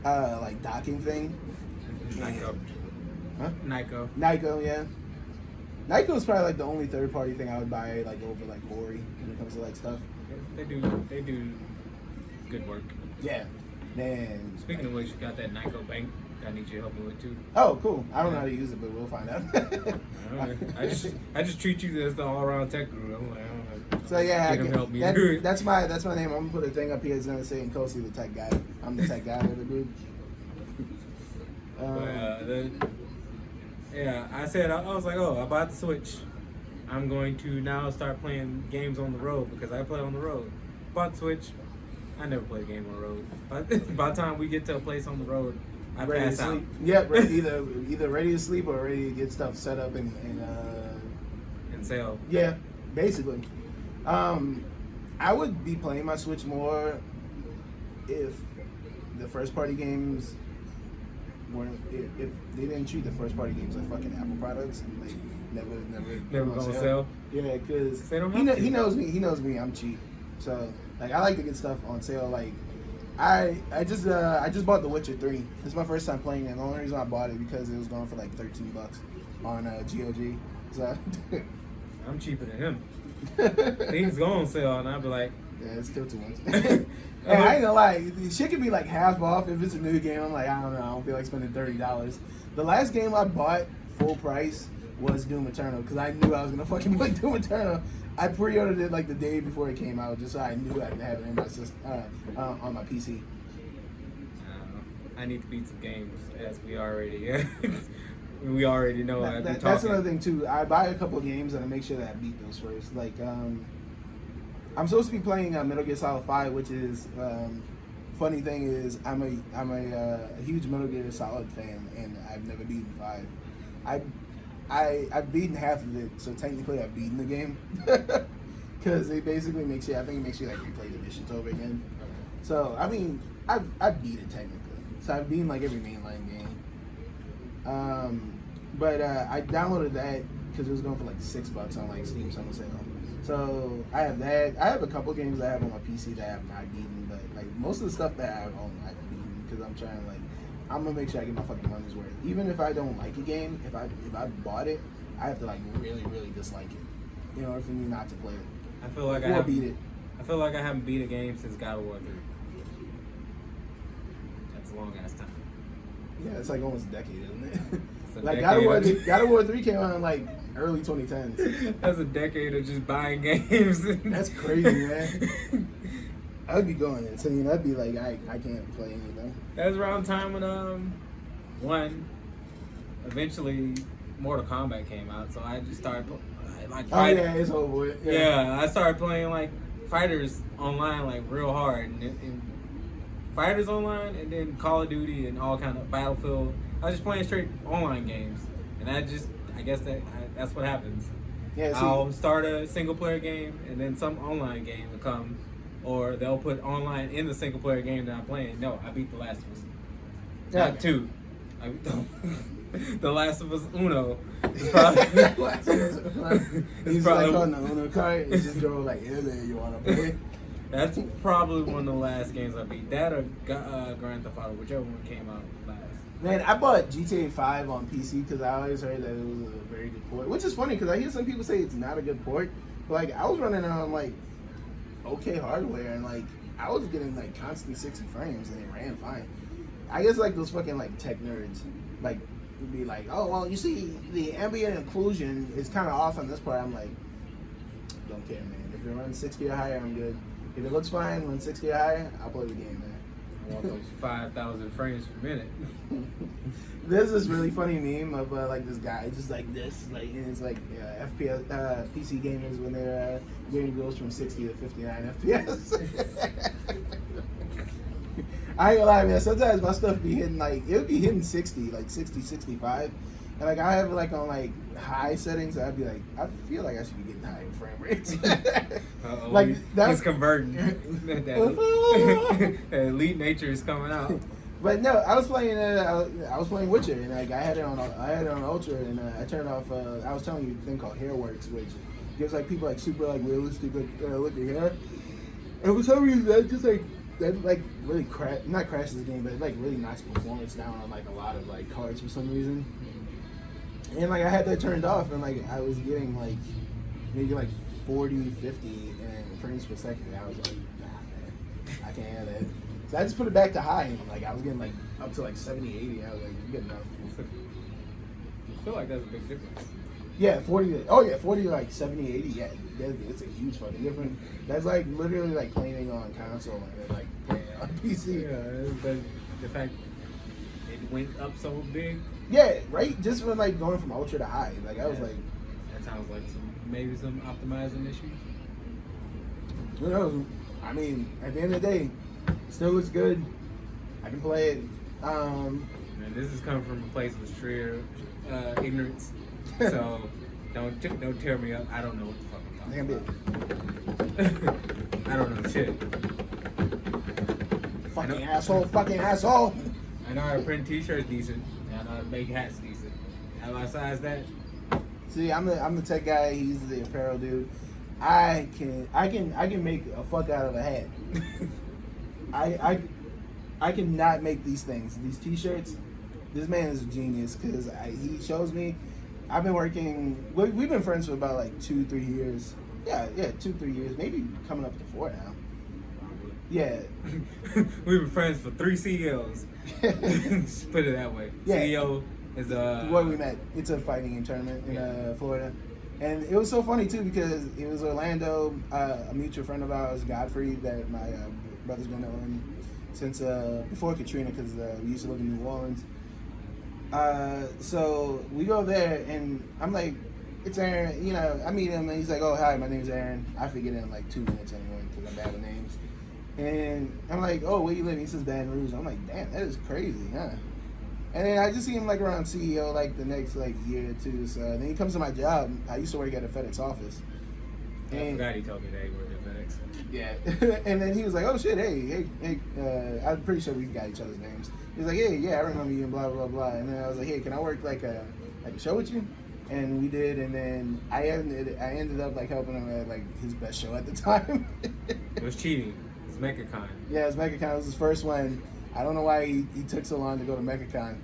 like docking thing. Nyko. Huh? Nyko, yeah. Nyko is probably like the only third-party thing I would buy like over like Ori when it comes to like stuff. They do good work. Yeah, man. Speaking of which, you got that Nyko bank. I need you to help me with too. Oh, cool. I don't know how to use it, but we'll find out. I just treat you as the all-around tech guru. I'm like, I don't know. So yeah, help me. That's my name. I'm gonna put a thing up here. It's gonna say N Kosi, the tech guy. I'm the tech guy of the group. I said I was like, oh, I bought the Switch. I'm going to now start playing games on the road because I play on the road. Bought Switch. I never play a game on the road. But by the time we get to a place on the road, I ready pass to out. sleep. Yep, either ready to sleep or ready to get stuff set up and sell. Yeah, basically. I would be playing my Switch more if the first party games weren't, if they didn't treat the first party games like fucking Apple products and like never gonna sell. Yeah, because They don't have to. he knows me. I'm cheap, so like I like to get stuff on sale. Like I just bought The Witcher 3. This is my first time playing it. And the only reason I bought it because it was going for like $13 on GOG. So I'm cheaper than him. Things go on sale, and I'd be like, yeah, it's still too much. Hey, I ain't gonna lie, shit could be like half off if it's a new game. I'm like, I don't know, I don't feel like spending $30. The last game I bought full price was Doom Eternal because I knew I was gonna fucking play Doom Eternal. I pre-ordered it like the day before it came out just so I knew I could have it in my system, on my PC. I need to beat some games, as we already we already know. That's another thing too. I buy a couple of games and I make sure that I beat those first. Like I'm supposed to be playing Metal Gear Solid 5, which is funny thing is I'm a huge Metal Gear Solid fan and I've never beaten 5. I've beaten half of it, so technically I've beaten the game because it basically makes you. I think it makes you like replay the missions over again. So I mean I've beat it technically. So I've beaten like every mainline game. But I downloaded that because it was going for like $6 on like Steam Summer Sale. So I have that. I have a couple games I have on my PC that I have not beaten, but like most of the stuff that I have on I've beaten because I'm trying to like I'm gonna make sure I get my fucking money's worth. Even if I don't like a game, if I bought it, I have to like really dislike it in order for me not to play it. I feel like or beat it. I feel like I haven't beat a game since God of War 3. That's a long ass time. Yeah, it's like almost a decade, isn't it? Like God of War 3 came out in like early 2010s. That's a decade of just buying games. That's crazy, man. I would be going in. So I'd be like, I can't play anything. That was around time when eventually Mortal Kombat came out, so I just started like. Oh yeah, it's over with. Yeah, I started playing like fighters online like real hard, and fighters online, and then Call of Duty and all kind of Battlefield. I was just playing straight online games, and I guess that's what happens. Yeah, I'll start a single player game, and then some online game will come, or they'll put online in the single player game that I'm playing. No, I beat The Last of Us. Not 2. I beat The Last of Us Uno. It's probably he's like on the Uno card. It's just go like, yeah, you want to play? That's probably one of the last games I beat. That or Grand Theft Auto, whichever one came out last. Man, I bought GTA 5 on PC because I always heard that it was a very good port. Which is funny because I hear some people say it's not a good port. But like, I was running on like okay hardware and like I was getting like constant 60 frames and it ran fine. I guess like those fucking like tech nerds like would be like, oh well, you see the ambient occlusion is kind of off on this part. I'm like, don't care, man. If it runs 60 or higher, I'm good. If it looks fine, run 60 or higher, I'll play the game, man. I want those 5,000 frames per minute. There's this really funny meme of like this guy just like this, like, and it's like FPS PC gamers when their game goes from 60 to 59 FPS. I ain't gonna lie, man. Sometimes my stuff be hitting like it would be hitting 60, like 60, 65, and like I have it like on like high settings. I'd be like, I feel like I should be getting higher frame rates. Like that's converting. That elite nature is coming out. But no, I was playing. I was playing Witcher, and like I had it on Ultra, and I turned off. I was telling you a thing called Hairworks, which gives like people like super like realistic looking hair. And for some reason, that like really not crashes the game, but it like really knocks performance down on like a lot of like cards for some reason. And like I had that turned off, and like I was getting like maybe like 40, 50 and frames per second. And I was like, nah, man, I can't have that. So I just put it back to high, and like I was getting like up to like 70, 80. I was like, good enough. I feel like that's a big difference. Yeah, 40 to like 70, 80. Yeah, it's a huge fucking difference. That's like literally like playing on console and like playing on PC. Yeah, but the fact it went up so big. Yeah, right. Just from like going from ultra to high, like I was like, that sounds like some maybe some optimizing issues. Who knows? I mean, at the end of the day, it still looks good. I can play it. And this is coming from a place of sheer ignorance, so don't tear me up. I don't know what the fuck I'm talking about. I don't know shit. Fucking asshole. I know how to print t-shirts decent. I know how to make hats decent. Besides that, see, I'm the tech guy. He's the apparel dude. I can make a fuck out of a hat. I cannot make these things. These t-shirts. This man is a genius because he shows me. I've been working. We've been friends for about like 2-3 years. Yeah, 2-3 years. Maybe coming up to 4 now. Yeah. We've been friends for 3 CEOs. Just put it that way. Yeah. CEO is where we met. It's a fighting game tournament in Florida. And it was so funny too because it was Orlando, a mutual friend of ours, Godfrey, that my brother's been knowing since before Katrina because we used to live in New Orleans. So we go there and I'm like, it's Aaron. You know, I meet him and he's like, oh, hi, my name's Aaron. I forget it in like 2 minutes anyway because I'm bad with names. And I'm like, oh, where you live? He says Baton Rouge. I'm like, damn, that is crazy, huh? And then I just see him like around CEO like the next like year or two. So then he comes to my job. I used to work at a FedEx office. And I forgot he told me that he worked at FedEx. Yeah. And then he was like, oh shit, hey, I'm pretty sure we've got each other's names. He's like, yeah, I remember you and blah blah blah. And then I was like, hey, can I work like a show with you? And we did. And then I ended up like helping him at like his best show at the time. It was cheating. It's MechaCon. Yeah, it's MechaCon. It was his first one. I don't know why he took so long to go to MechaCon.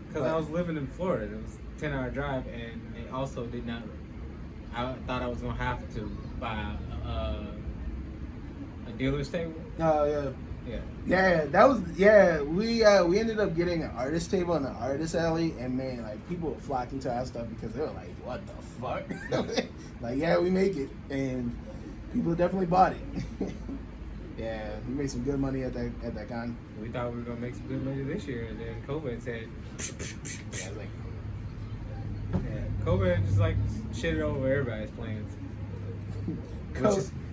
Because I was living in Florida. It was a 10-hour drive, and they also did not. I thought I was gonna have to buy a dealer's table. Oh yeah. Yeah. Yeah, that was we ended up getting an artist table in the artist alley, and man, like people were flocking to our stuff because they were like, "What the fuck?" Like, yeah, we make it, and people definitely bought it. Yeah, we made some good money at that con. We thought we were gonna make some good money this year, and then COVID said, Yeah, like, COVID just like shitted over everybody's plans.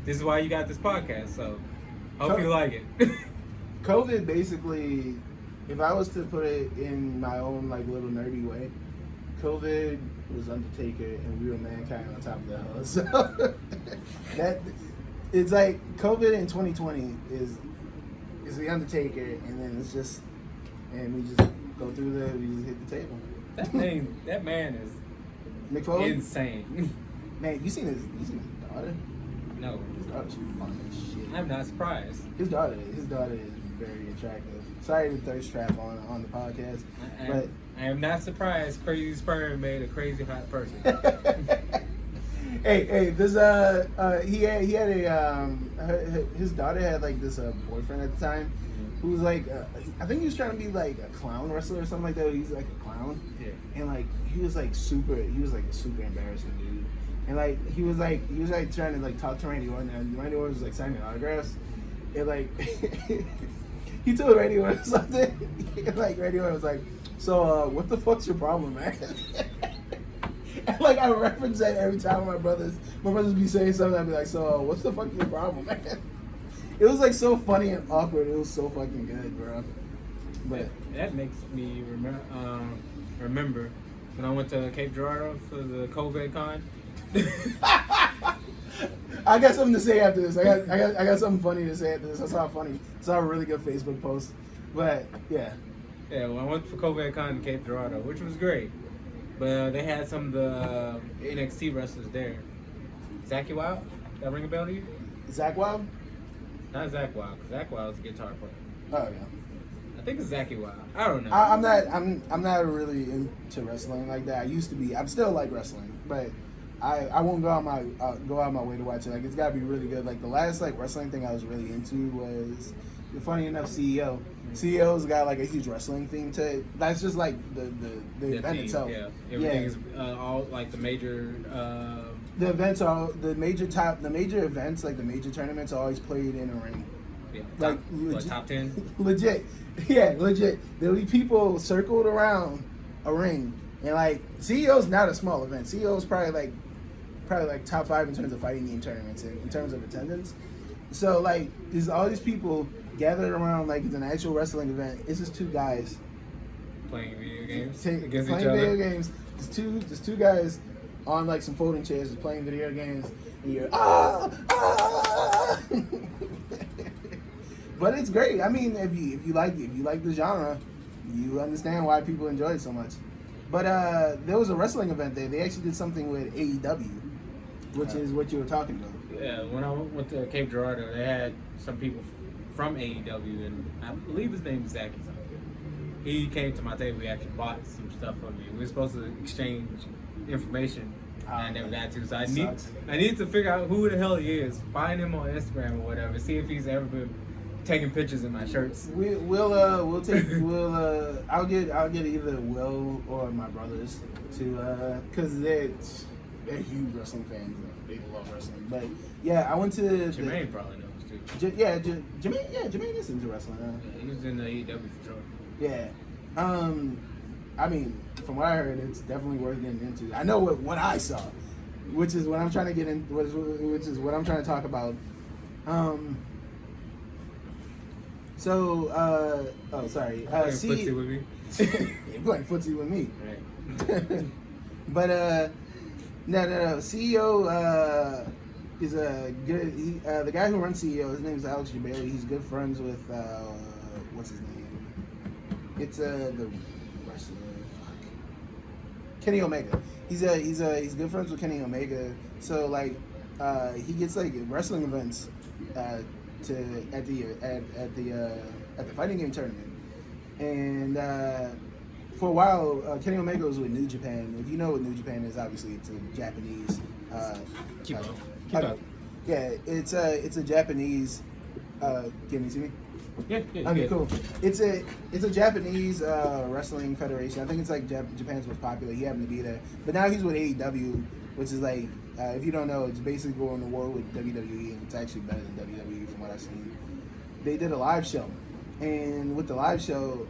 This is why you got this podcast. So hope you like it. COVID basically, if I was to put it in my own like little nerdy way, COVID was Undertaker and we were mankind on top of the hill. So that it's like COVID in 2020 is the Undertaker, and then it's just we just go through we just hit the table. That man is Mick Foley? insane. Man, you seen his daughter? No, His daughter's fun as shit. I'm not surprised. His daughter is very attractive. Sorry to thirst trap on the podcast, but I am not surprised. Crazy Sperm made a crazy hot person. hey, this he had his daughter had like this boyfriend at the time who was like I think he was trying to be like a clown wrestler or something like that. He's like a clown, Yeah. and like he was like a super embarrassing dude. And like he was like trying to like talk to Randy Orton, and Randy Orton was like signing autographs. And like he told Randy Orton something. And, like Randy Orton was like, "So what the fuck's your problem, man?" And like I reference that every time my brothers be saying something. I'd be like, "So what's the fuck your problem, man?" It was like so funny and awkward. It was so fucking good, bro. But that makes me remember when I went to Cape Girardeau for the COVID con. I got something to say after this. I got something funny to say after this. I saw a really good Facebook post. But yeah. Yeah, well, I went for COVID con in Cape Girardeau, which was great. But they had some of the NXT wrestlers there. Zachy Wild? That ring a bell to you? Zach Wild? Not Zach Wild, because Zach Wild's a guitar player. Oh yeah. I think it's Zachy Wild. I don't know. I'm not really into wrestling like that. I used to be. I'm still like wrestling, but I won't go out my way to watch it. Like it's gotta be really good. Like the last like wrestling thing I was really into was, funny enough, CEO. CEO's got like a huge wrestling theme to it. That's just like the event itself. Yeah, everything is all like the major. The events are the major events, like the major tournaments, are always played in a ring. Yeah, like top 10. Legit, yeah, legit. There'll be people circled around a ring, and like CEO's not a small event. CEO's probably like probably like top 5 in terms of fighting game tournaments in terms of attendance. So like, there's all these people gathered around like it's an actual wrestling event. It's just 2 guys playing video games against against playing each other. video games. Just two guys on like some folding chairs just playing video games, and you're ah. But it's great. I mean, if you like the genre, you understand why people enjoy it so much. But there was a wrestling event there. They actually did something with AEW, which is what you were talking about. Yeah, when I went to Cape Girardeau, they had some people from AEW, and I believe his name is Zach. He came to my table. He actually bought some stuff from me. We were supposed to exchange information, and I never got to. So I need to figure out who the hell he is. Find him on Instagram or whatever. See if he's ever been taking pictures in my shirts. I'll get either Will or my brothers to because they're huge wrestling fans. They love wrestling. But yeah, I went to Jermaine probably knows too. Jermaine is into wrestling. Yeah, he was in the AEW for sure. Yeah. I mean, from what I heard, it's definitely worth getting into. I know what I saw, which is what I'm trying to get in, which is what I'm trying to talk about. Sorry. Playing footsie with me. You're playing footsie with me. Right. But no. CEO is a good. The guy who runs CEO, his name is Alex Bailey. He's good friends with what's his name? It's the wrestler, Kenny Omega. He's good friends with Kenny Omega. So like he gets like wrestling events at the fighting game tournament. And for a while, Kenny Omega was with New Japan. If you know what New Japan is, obviously it's a Japanese. Keep up. Yeah, it's a Japanese. Can you see me? Yeah. Okay, cool. It's a Japanese wrestling federation. I think it's like Japan's most popular. He happened to be there, but now he's with AEW, which is like if you don't know, it's basically going to war with WWE, and it's actually better than WWE from what I've seen. They did a live show, and with the live show,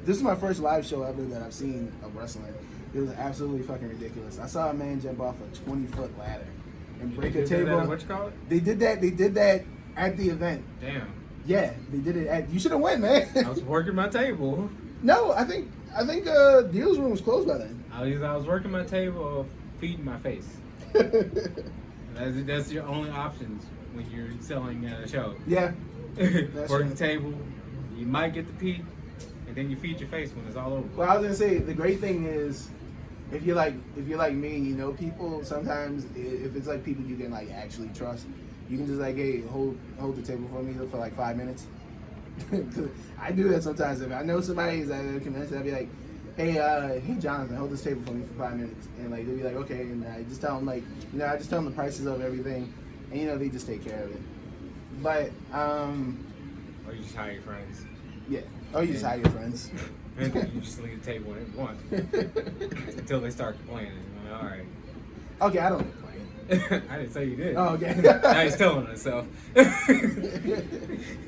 this is my first live show ever that I've seen of wrestling. It was absolutely fucking ridiculous. I saw a man jump off a 20-foot ladder and break a table. What you call it? They did that at the event. Damn. Yeah, they did it at. You should have went, man. I was working my table. No, I think deals room was closed by then. I was working my table, feeding my face. That's your only options when you're selling at a show. Yeah. Work the table, you might get the pee, and then you feed your face when it's all over. Well, I was gonna say the great thing is, if you're like me, you know, people sometimes if it's like people you can like actually trust, you can just like, hey, hold the table for me for like 5 minutes. I do that sometimes. If I know somebody is at a convention, I'd be like, hey Jonathan, hold this table for me for 5 minutes, and like they'll be like, okay, and I just tell them like, you know, I just tell them the prices of everything, and you know, they just take care of it. But or you just hire your friends. Yeah. Oh, you just hire your friends. And then you just leave the table when it wants until they start complaining. Like, all right. Okay, I don't complain. I didn't say you did. Oh, okay. Now he's telling himself.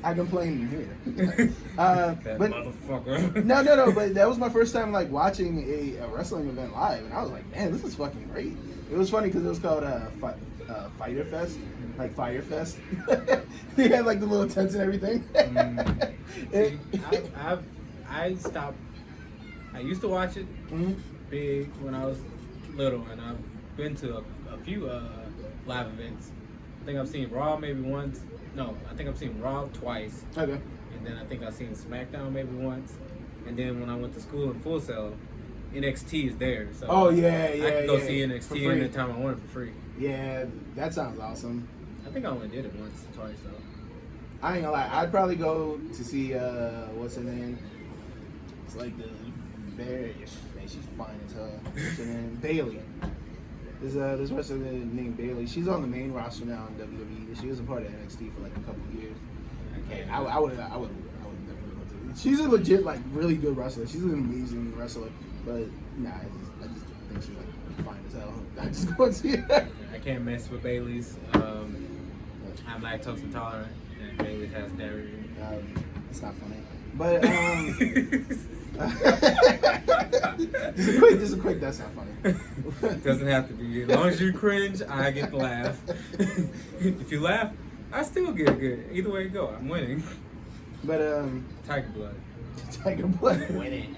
I complain here. That but motherfucker. No. But that was my first time like watching a wrestling event live, and I was like, man, this is fucking great. It was funny because it was called Fighter Fest, like Fire Fest. They had like the little tents and everything. I stopped. I used to watch it big when I was little, and I've been to a few live events. I think I've seen Raw maybe once. No, I think I've seen Raw twice. Okay. And then I think I've seen SmackDown maybe once. And then when I went to school in Full Sail, NXT is there. So I could go see NXT anytime I wanted for free. Yeah, that sounds awesome. I think I only did it once, twice though. I ain't gonna lie, I'd probably go to see what's her name? It's like the very man, she's fine as hell. What's her name? Bailey. There's wrestler named Bailey. She's on the main roster now in WWE. She was a part of NXT for like a couple of years. I would definitely go to. She's a legit like really good wrestler. She's an amazing wrestler, but nah, I just think she's like fine as hell. I just go and see her. I can't mess with Bailey's. I'm lactose intolerant, and Bailey has dairy. It's not funny, but just a quick. That's not funny. Doesn't have to be. As long as you cringe, I get to laugh. If you laugh, I still get good. Either way it go, I'm winning. But Tiger blood. Tiger blood winning.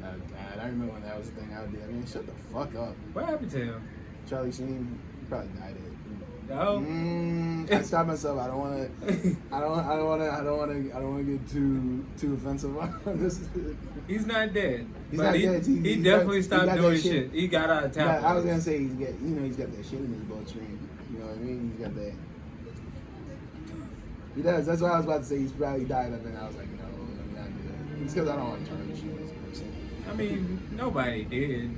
Oh God, I remember when that was the thing I would do. I mean, shut the fuck up. What happened to him? Charlie Sheen probably died it. No. I stopped myself. I don't want to get too offensive on this. He's not dead. He's but not he, dead. He definitely stopped doing shit. He got out of town. I was gonna say he's got that shit in his bloodstream. You know what I mean? He's got that. He does. That's what I was about to say. He's probably died of it. And I was like, no, let me not do that. It's because I don't want Charlie Sheen as a person. I mean, nobody did.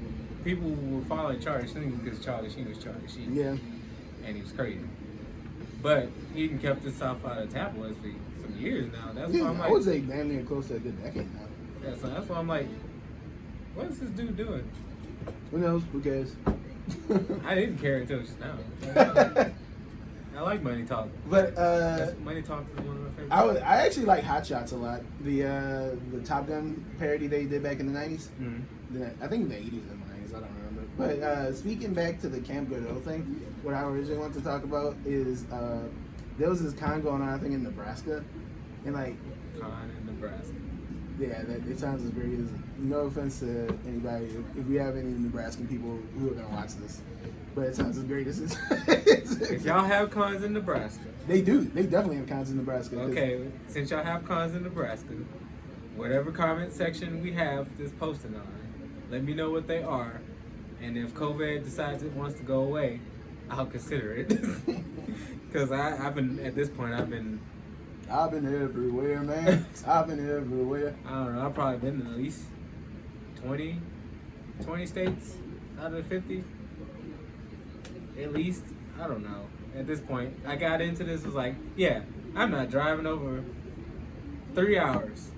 People were following Charlie Sheen because Charlie Sheen was Charlie Sheen. Yeah. And he was crazy. But he even kept himself out of tabloids for some years now. That's why I'm like, I would say damn near close to a good decade now. Yeah, so that's why I'm like, what is this dude doing? Who knows? Who cares? I didn't care until just now. I like Money Talk. But Money Talk is one of my favorites. I actually like Hot Shots a lot. The Top Gun parody they did back in the 90s. Mm-hmm. I think the 80s and 90s. I don't remember. But speaking back to the Camp Godot thing, what I originally wanted to talk about is there was this con going on, I think, in Nebraska, and like Con in Nebraska. Yeah, it sounds as great as. No offense to anybody, if we have any Nebraskan people who are gonna watch this, but it sounds as great as it's. If y'all have cons in Nebraska, they do. They definitely have cons in Nebraska. Okay, since y'all have cons in Nebraska, whatever comment section we have this posting on, let me know what they are, and if COVID decides it wants to go away, I'll consider it. Because I've been at this point, I've been everywhere, man. I've been everywhere. I don't know. I've probably been in at least 20 states out of the 50. At least. I don't know. At this point, I got into this, was like, yeah, I'm not driving over 3 hours.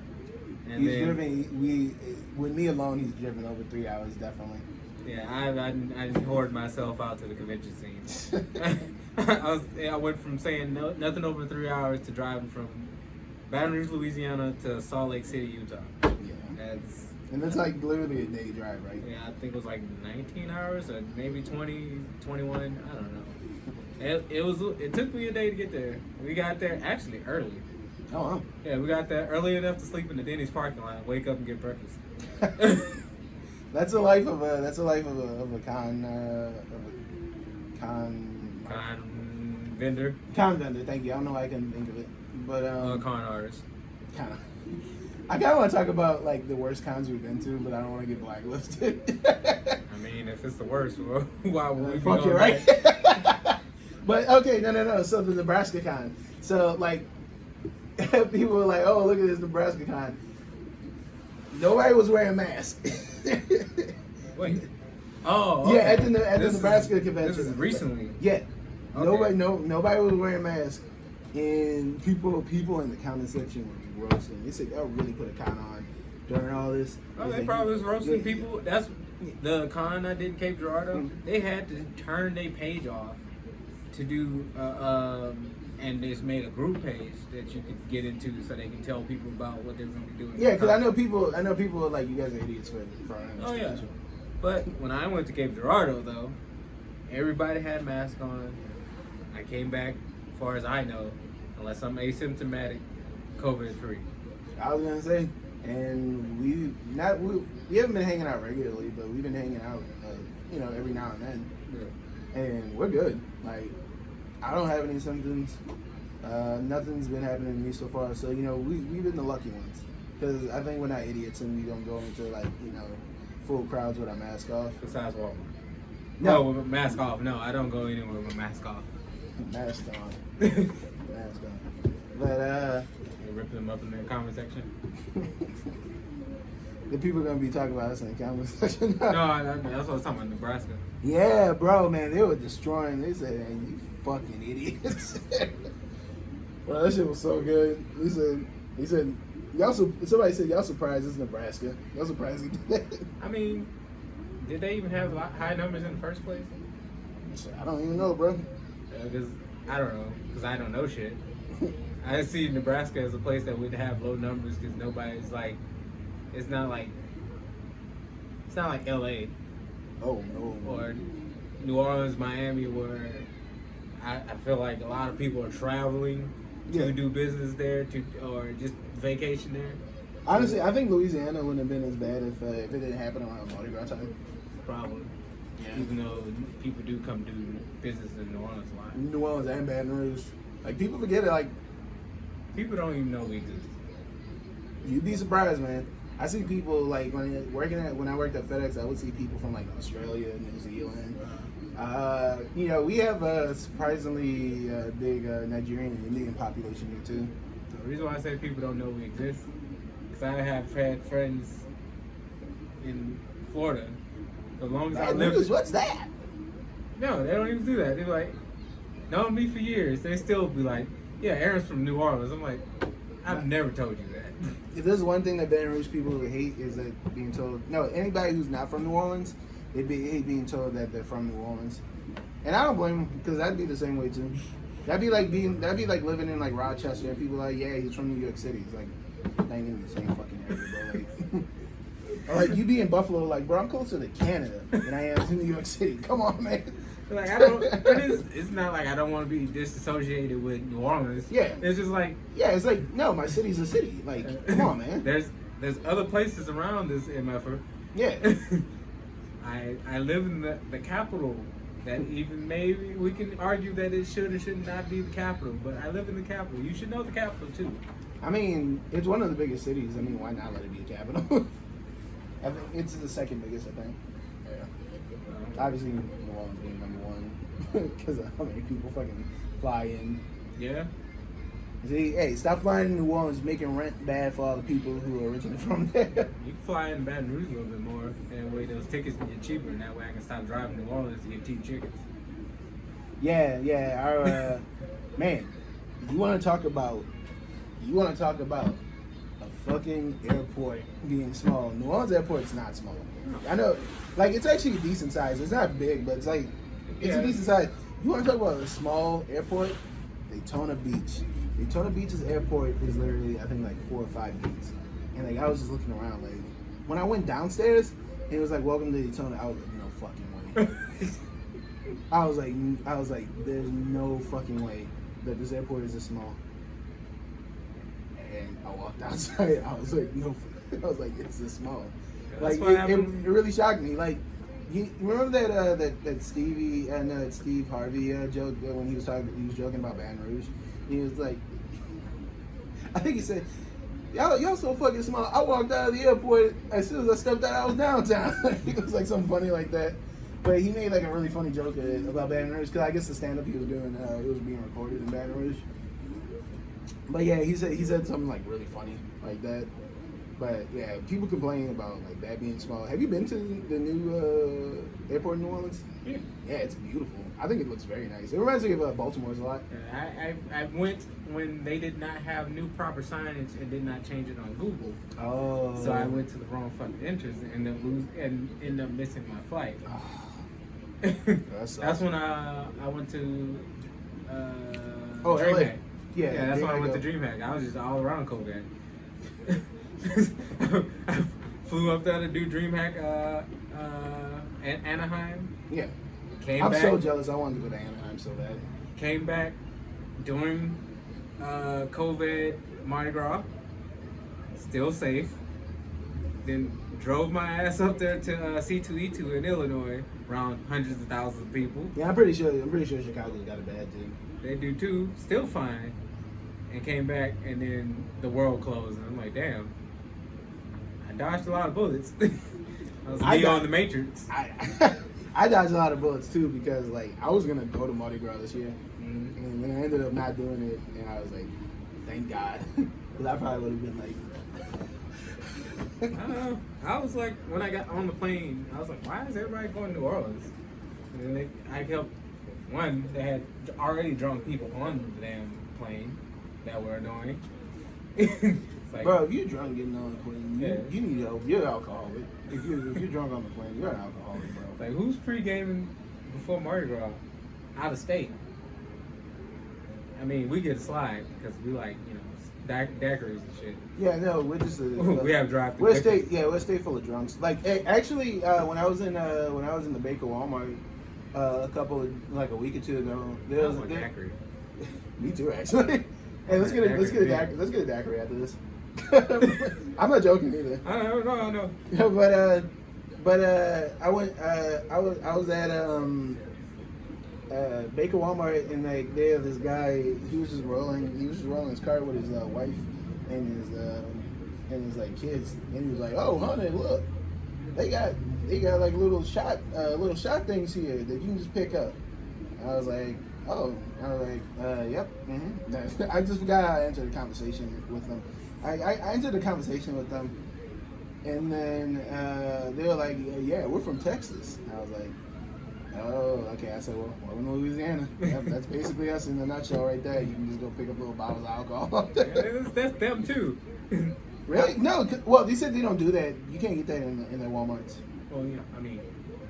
And with me alone, he's driven over 3 hours, definitely. Yeah, I hoard myself out to the convention scene. I went from saying nothing over 3 hours to driving from Baton Rouge, Louisiana to Salt Lake City, Utah. Yeah. That's like literally a day drive, right? Yeah, I think it was like 19 hours or maybe 20, 21. I don't know. It took me a day to get there. We got there actually early. Oh, wow. Yeah, we got there early enough to sleep in the Denny's parking lot, wake up and get breakfast. That's a life of a con vendor. Con vendor, thank you. I don't know why I couldn't think of it, but con artist. Kind of. I kind of want to talk about like the worst cons we've been to, but I don't want to get blacklisted. I mean, if it's the worst, well, why would we? Fuck you, right? But okay, no. So the Nebraska con. So like, people were like, "Oh, look at this Nebraska con." Nobody was wearing masks. Wait. Oh. Okay. Yeah, at the Nebraska convention. This is recently. Yeah. Okay. Nobody was wearing masks, and people in the comment section were roasting. They said they'll really put a con on during all this. Oh, they probably was roasting people. That's the con I did in Cape Girardeau. Mm-hmm. They had to turn their page off to do, and they just made a group page that you could get into so they can tell people about what they're going to be doing. Yeah, because I know people are like, you guys are idiots for Oh yeah. But when I went to Cape Girardeau, though, everybody had masks on. I came back, as far as I know, unless I'm asymptomatic, COVID free. I was gonna say, and we haven't been hanging out regularly, but we've been hanging out, every now and then, and we're good. Like, I don't have any symptoms. Nothing's been happening to me so far. So we've been the lucky ones, because I think we're not idiots and we don't go into full crowds with our mask off. Besides Walmart. No, with a mask off. No, I don't go anywhere with my mask off. Mask on. Mask on. But you ripping them up in the comment section. The people are gonna be talking about us in the comment section. No, that's what I was talking about, Nebraska. Yeah, bro, man, they were destroying. They said, "Hey, you fucking idiots." Well, that shit was so good. He said, somebody said, y'all surprised it's Nebraska. Y'all surprised he did that. I mean, did they even have high numbers in the first place? I don't even know, bro. Because I don't know, because I don't know shit. I see Nebraska as a place that would have low numbers because nobody's like it's not like L.A. Oh no. or New Orleans, Miami, where I feel like a lot of people are traveling to do business there, or just vacation there. Honestly, I think Louisiana wouldn't have been as bad if it didn't happen around Mardi Gras time. Probably. Yeah. Even though people do come do business in New Orleans a lot. New Orleans and Baton Rouge. Like, people forget it. Like, people don't even know we exist. You'd be surprised, man. I see people, like, when I worked at FedEx, I would see people from, like, Australia, New Zealand. You know, we have a surprisingly big Nigerian and Indian population here, too. The reason why I say people don't know we exist, because I have had friends in Florida. The longest I lived. What's that? No, they don't even do that. They're like, known me for years. They still be like, yeah, Aaron's from New Orleans. I'm like, I've never told you that. If there's one thing that Baton Rouge people hate, is that being told. No, anybody who's not from New Orleans, they hate being told that they're from New Orleans. And I don't blame them, because I'd be the same way too. That'd be like living in like Rochester, and people are like, yeah, he's from New York City. It's like, that ain't even the same fucking area, bro. Like, or like you be in Buffalo, like, bro, I'm closer to Canada than I am to New York City. Come on, man. Like, I don't. It's not like I don't want to be disassociated with New Orleans. Yeah. It's just like. Yeah, it's like, no, my city's a city. Like, come on, man. There's other places around this MFer. Yeah. I live in the capital. That even maybe we can argue that it should or should not be the capital, but I live in the capital. You should know the capital too. I mean, it's one of the biggest cities. I mean, why not let it be a capital? I think it's the second biggest, I think. Yeah. Obviously, New Orleans being number one because of how many people fucking fly in. Yeah. See, hey, stop flying in New Orleans, making rent bad for all the people who are originally from there. You can fly in Baton Rouge a little bit more, and way those tickets can get cheaper, and that way I can stop driving to New Orleans to get cheap chickens. Yeah. Our man, you want to talk about a fucking airport being small? New Orleans airport's not small. I know, like, it's actually a decent size. It's not big, but it's like it's a decent size. You want to talk about a small airport? Daytona Beach. Daytona Beach's airport is literally, I think, like 4 or 5 gates. And like, I was just looking around, like, when I went downstairs, and it was like, welcome to Daytona, I was like, no fucking way. I was like, there's no fucking way that this airport is this small. And I walked outside, I was like, no, I was like, it's this small. Like, it really shocked me. Like, you remember that Steve Harvey joke when he was joking about Baton Rouge? He was like, I think he said, y'all so fucking small. I walked out of the airport, as soon as I stepped out, I was downtown. It was like something funny like that. But he made like a really funny joke about Baton Rouge, because I guess the stand-up he was doing, it was being recorded in Baton Rouge. But yeah, he said something like really funny like that. But yeah, people complain about like that being small. Have you been to the new airport in New Orleans? Yeah. Yeah, it's beautiful. I think it looks very nice. It reminds me of Baltimore's a lot. I went when they did not have new proper signage and did not change it on Google. Oh. So I went to the wrong fucking entrance and ended up missing my flight. That's when I went to DreamHack. Yeah, that's when I went to DreamHack. I was just all around Kobe. I flew up there to do DreamHack Anaheim. Yeah. Came I'm back, so jealous. I wanted to go to Anaheim so bad. Came back during COVID Mardi Gras. Still safe. Then drove my ass up there to C2E2 in Illinois, around hundreds of thousands of people. Yeah, I'm pretty sure Chicago's got a bad too. They do too. Still fine. And came back, and then the world closed. And I'm like, damn. I dodged a lot of bullets. I was on the Matrix. I dodged a lot of bullets too, because like I was gonna go to Mardi Gras this year, mm-hmm. and then I ended up not doing it, and I was like, thank God, because I probably would have been like. I don't know. I was like, when I got on the plane, I was like, why is everybody going to New Orleans? And then I kept, one, they had already drunk people on the damn plane that were annoying. Like, bro, if you're drunk getting on the plane, you yeah. need help. You're an alcoholic. If you're drunk on the plane, you're an alcoholic, bro. Like, who's pre-gaming before Mardi Gras? Out of state. I mean, we get a slide because we like, daiquiris and shit. Yeah, no, we're just We have drive-through. We're a state full of drunks. Like actually, when I was in the Baker Walmart a week or two ago, there was a daiquiri. Me too, actually. Hey, let's get a daiquiri after this. I'm not joking either. I know. But I was at Baker Walmart, and like there this guy, he was just rolling his cart with his wife and his like kids, and he was like, "Oh, honey, look, they got like little shot things here that you can just pick up." I was like, "Oh," "Yep." Mm-hmm. I just forgot how I entered the conversation with them. I entered the conversation with them, and then they were like, "Yeah, we're from Texas." I was like, "Oh, okay." I said, "Well, we're in Louisiana. That's basically us in a nutshell right there. You can just go pick up little bottles of alcohol." That's them too. Really? No. Well, they said they don't do that. You can't get that in their Walmarts. Well, yeah, I mean,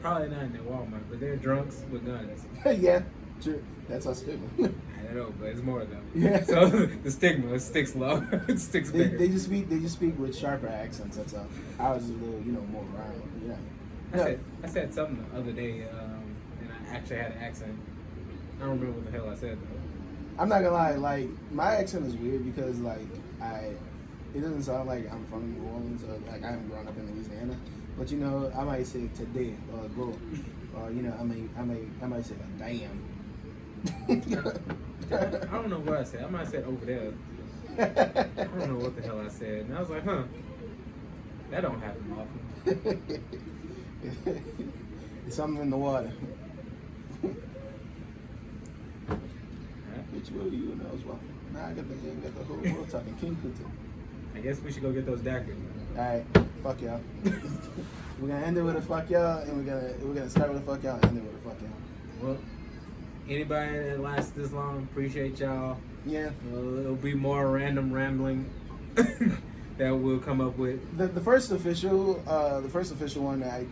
probably not in their Walmart, but they're drunks with guns. Yeah, true. That's us too. I don't know, but it's more of them. Yeah. So the stigma sticks low. It sticks bigger. They just speak with sharper accents. That's all. I was a little, more around. Yeah. I said something the other day, and I actually had an accent. I don't remember what the hell I said though. I'm not gonna lie. Like my accent is weird because it doesn't sound like I'm from New Orleans or like I haven't grown up in Louisiana. But I might say today or go, or I might say like damn. I don't know what I said. I might have said over there. I don't know what the hell I said. And I was like, huh, that don't happen often. It's something in the water. Right. Which will you know as well. Now I got the whole world talking King Kuta. I guess we should go get those daiquiris. Alright, fuck y'all. We're gonna end it with a fuck y'all, and we're gonna start with a fuck y'all and end it with a fuck y'all. Well, anybody that lasted this long, appreciate y'all. Yeah. It'll be more random rambling that we'll come up with. The first official one that I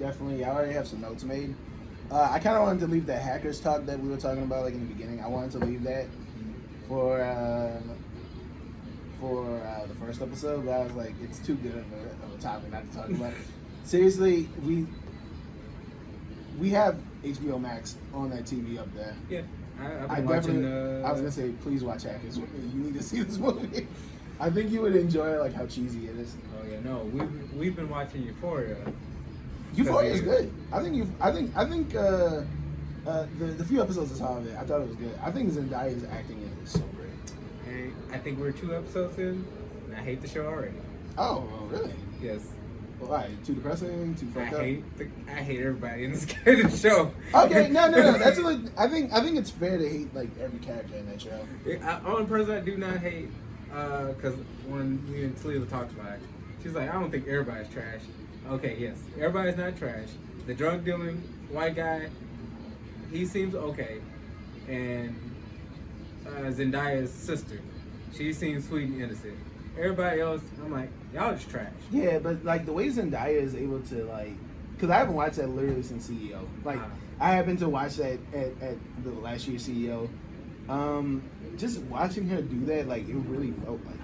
already have some notes made. I kind of wanted to leave that hackers talk that we were talking about like in the beginning. I wanted to leave that for the first episode, but I was like, it's too good of a topic not to talk about. Seriously, we have HBO Max on that TV up there. Yeah, I was gonna say, please watch Hackers with me. You need to see this movie. I think you would enjoy like how cheesy it is. Oh yeah, no, we've been watching Euphoria. Euphoria is good. I think the few episodes I saw of it, I thought it was good. I think Zendaya's acting in it is so great. And I think we're 2 episodes in, and I hate the show already. Oh, really? Yes. Well, alright, too depressing, too fucked up. I hate everybody in this show. Okay, no. That's I think it's fair to hate like every character in that show. Only person I do not hate, because when me and Talia talked about it, she's like, I don't think everybody's trash. Okay, yes, everybody's not trash. The drug dealing white guy, he seems okay, and Zendaya's sister, she seems sweet and innocent. Everybody else, I'm like, y'all just trash. Yeah, but like the way Zendaya is able to like, because I haven't watched that literally since CEO. Like I happened to watch that at the last year's CEO. Just watching her do that, like it really felt like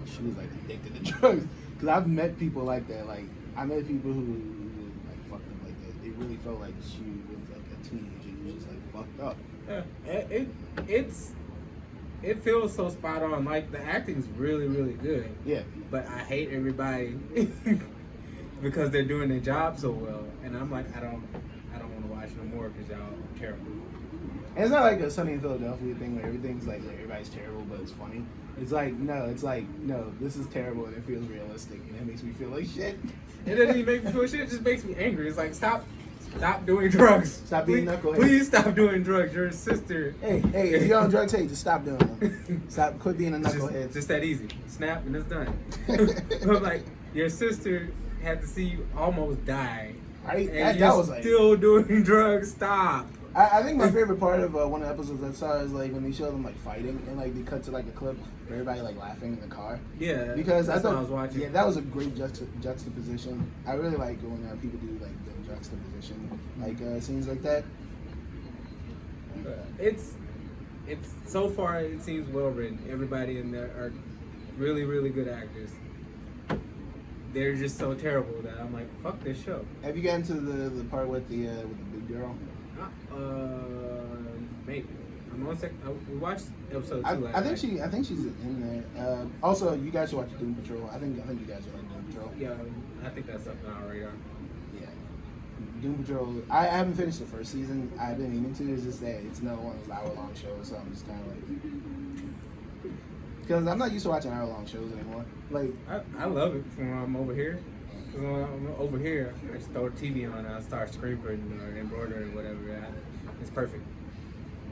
she was like addicted to drugs. Because I've met people like that. Like I met people who like fucked up like that. It really felt like she was like a teenager who was just like fucked up. Yeah, it feels so spot on. Like the acting's really, really good. Yeah. But I hate everybody because they're doing their job so well, and I'm like, I don't want to watch no more because y'all are terrible. And it's not like a Sunny in Philadelphia thing where everything's like everybody's terrible, but it's funny. It's like no, this is terrible and it feels realistic, and it makes me feel like shit. It doesn't even make me feel shit. It just makes me angry. It's like stop doing drugs. Stop being knucklehead. Please stop doing drugs. Your sister. Hey, if you're on drugs, hey, just stop doing them. Quit being a knucklehead. Just that easy. Snap and it's done. But like your sister had to see you almost die, right? And that you're was like still doing drugs. Stop. I think my favorite part of one of the episodes I saw is like when they show them like fighting and like they cut to like a clip of everybody like laughing in the car. Yeah, because that's I thought what I was watching. Yeah, that was a great juxtaposition. I really like when people do like the juxtaposition, like scenes like that. it's so far it seems well written. Everybody in there are really, really good actors. They're just so terrible that I'm like, fuck this show. Have you gotten to the part with the big girl? Maybe. I'm on we watched episode 2 last I night. think she's in there. Also, you guys should watch Doom Patrol. I think you guys should like Doom Patrol. Yeah, I think that's something on our radar. Yeah. Doom Patrol. I haven't finished the first season. I've been meaning to. It's just that it's another one of those hour-long shows, so I'm just kind of like, because I'm not used to watching hour-long shows anymore. Like, I love it when I'm over here. Because when I'm over here, I just throw the TV on and I start scraping or embroidering or whatever. It's perfect.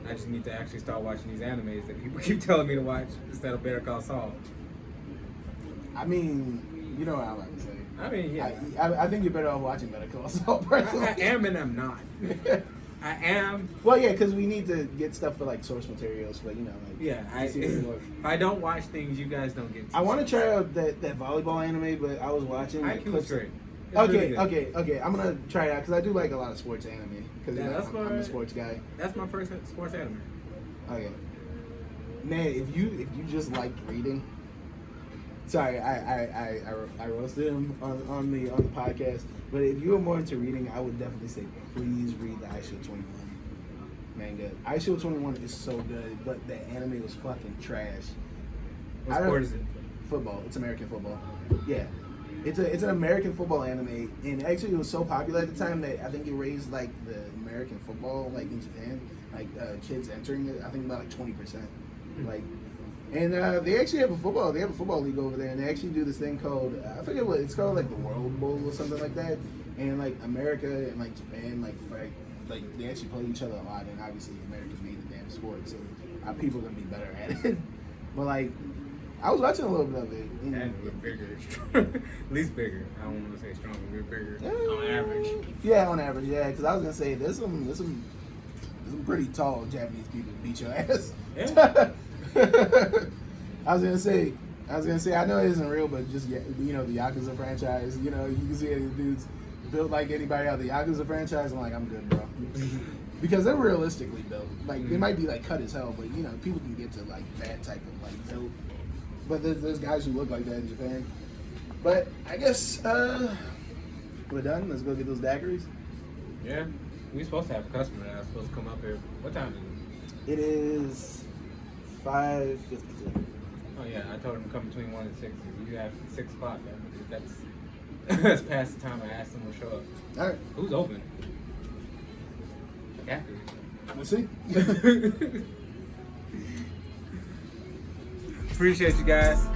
I just need to actually start watching these animes that people keep telling me to watch instead of Better Call Saul. I mean, you know what I'm about to say. I mean, yeah. I think you're better off watching Better Call Saul, personally. I am and I'm not. I am. Well, yeah, because we need to get stuff for like source materials for, you know, like. Yeah, if I don't watch things, you guys don't get to. I want to try out that volleyball anime, but I was watching. Like, IQ is great. Okay. I'm gonna try it out because I do like a lot of sports anime. Because I'm a sports guy. That's my first sports anime. Okay. Man, if you just liked reading, sorry, I roasted him on the podcast. But if you were more into reading, I would definitely say please read the iShield 21 manga. iShield 21 is so good, but the anime was fucking trash. What sport is it? Football. It's American football. Yeah. It's an American football anime, and actually it was so popular at the time that I think it raised like the American football like in Japan, like kids entering it. I think about like 20%. Like, and they actually have a football. They have a football league over there, and they actually do this thing called I forget what it's called, like the World Bowl or something like that. And like America and like Japan like fight, like they actually play each other a lot, and obviously America's made the damn sport, so people are gonna be better at it. But like, I was watching a little bit of it. And we're bigger, at least bigger. I don't want to say stronger. We're bigger on average. Yeah, on average, yeah. Because I was gonna say there's some pretty tall Japanese people who beat your ass. Yeah. I was gonna say I know it isn't real, but just the Yakuza franchise. You know, you can see these dudes built like anybody out of the Yakuza franchise. I'm like, I'm good, bro. Because they're realistically built. Like they might be like cut as hell, but you know, people can get to like that type of like build. But there's guys who look like that in Japan. But I guess we're done. Let's go get those daiquiris. Yeah. We're supposed to have a customer that's supposed to come up here. What time is it? It is 5:53. Oh yeah, I told him to come between 1 and 6. You have 6 o'clock. That's past the time I asked him to show up. All right. Who's open? Yeah. We'll see. Appreciate you guys.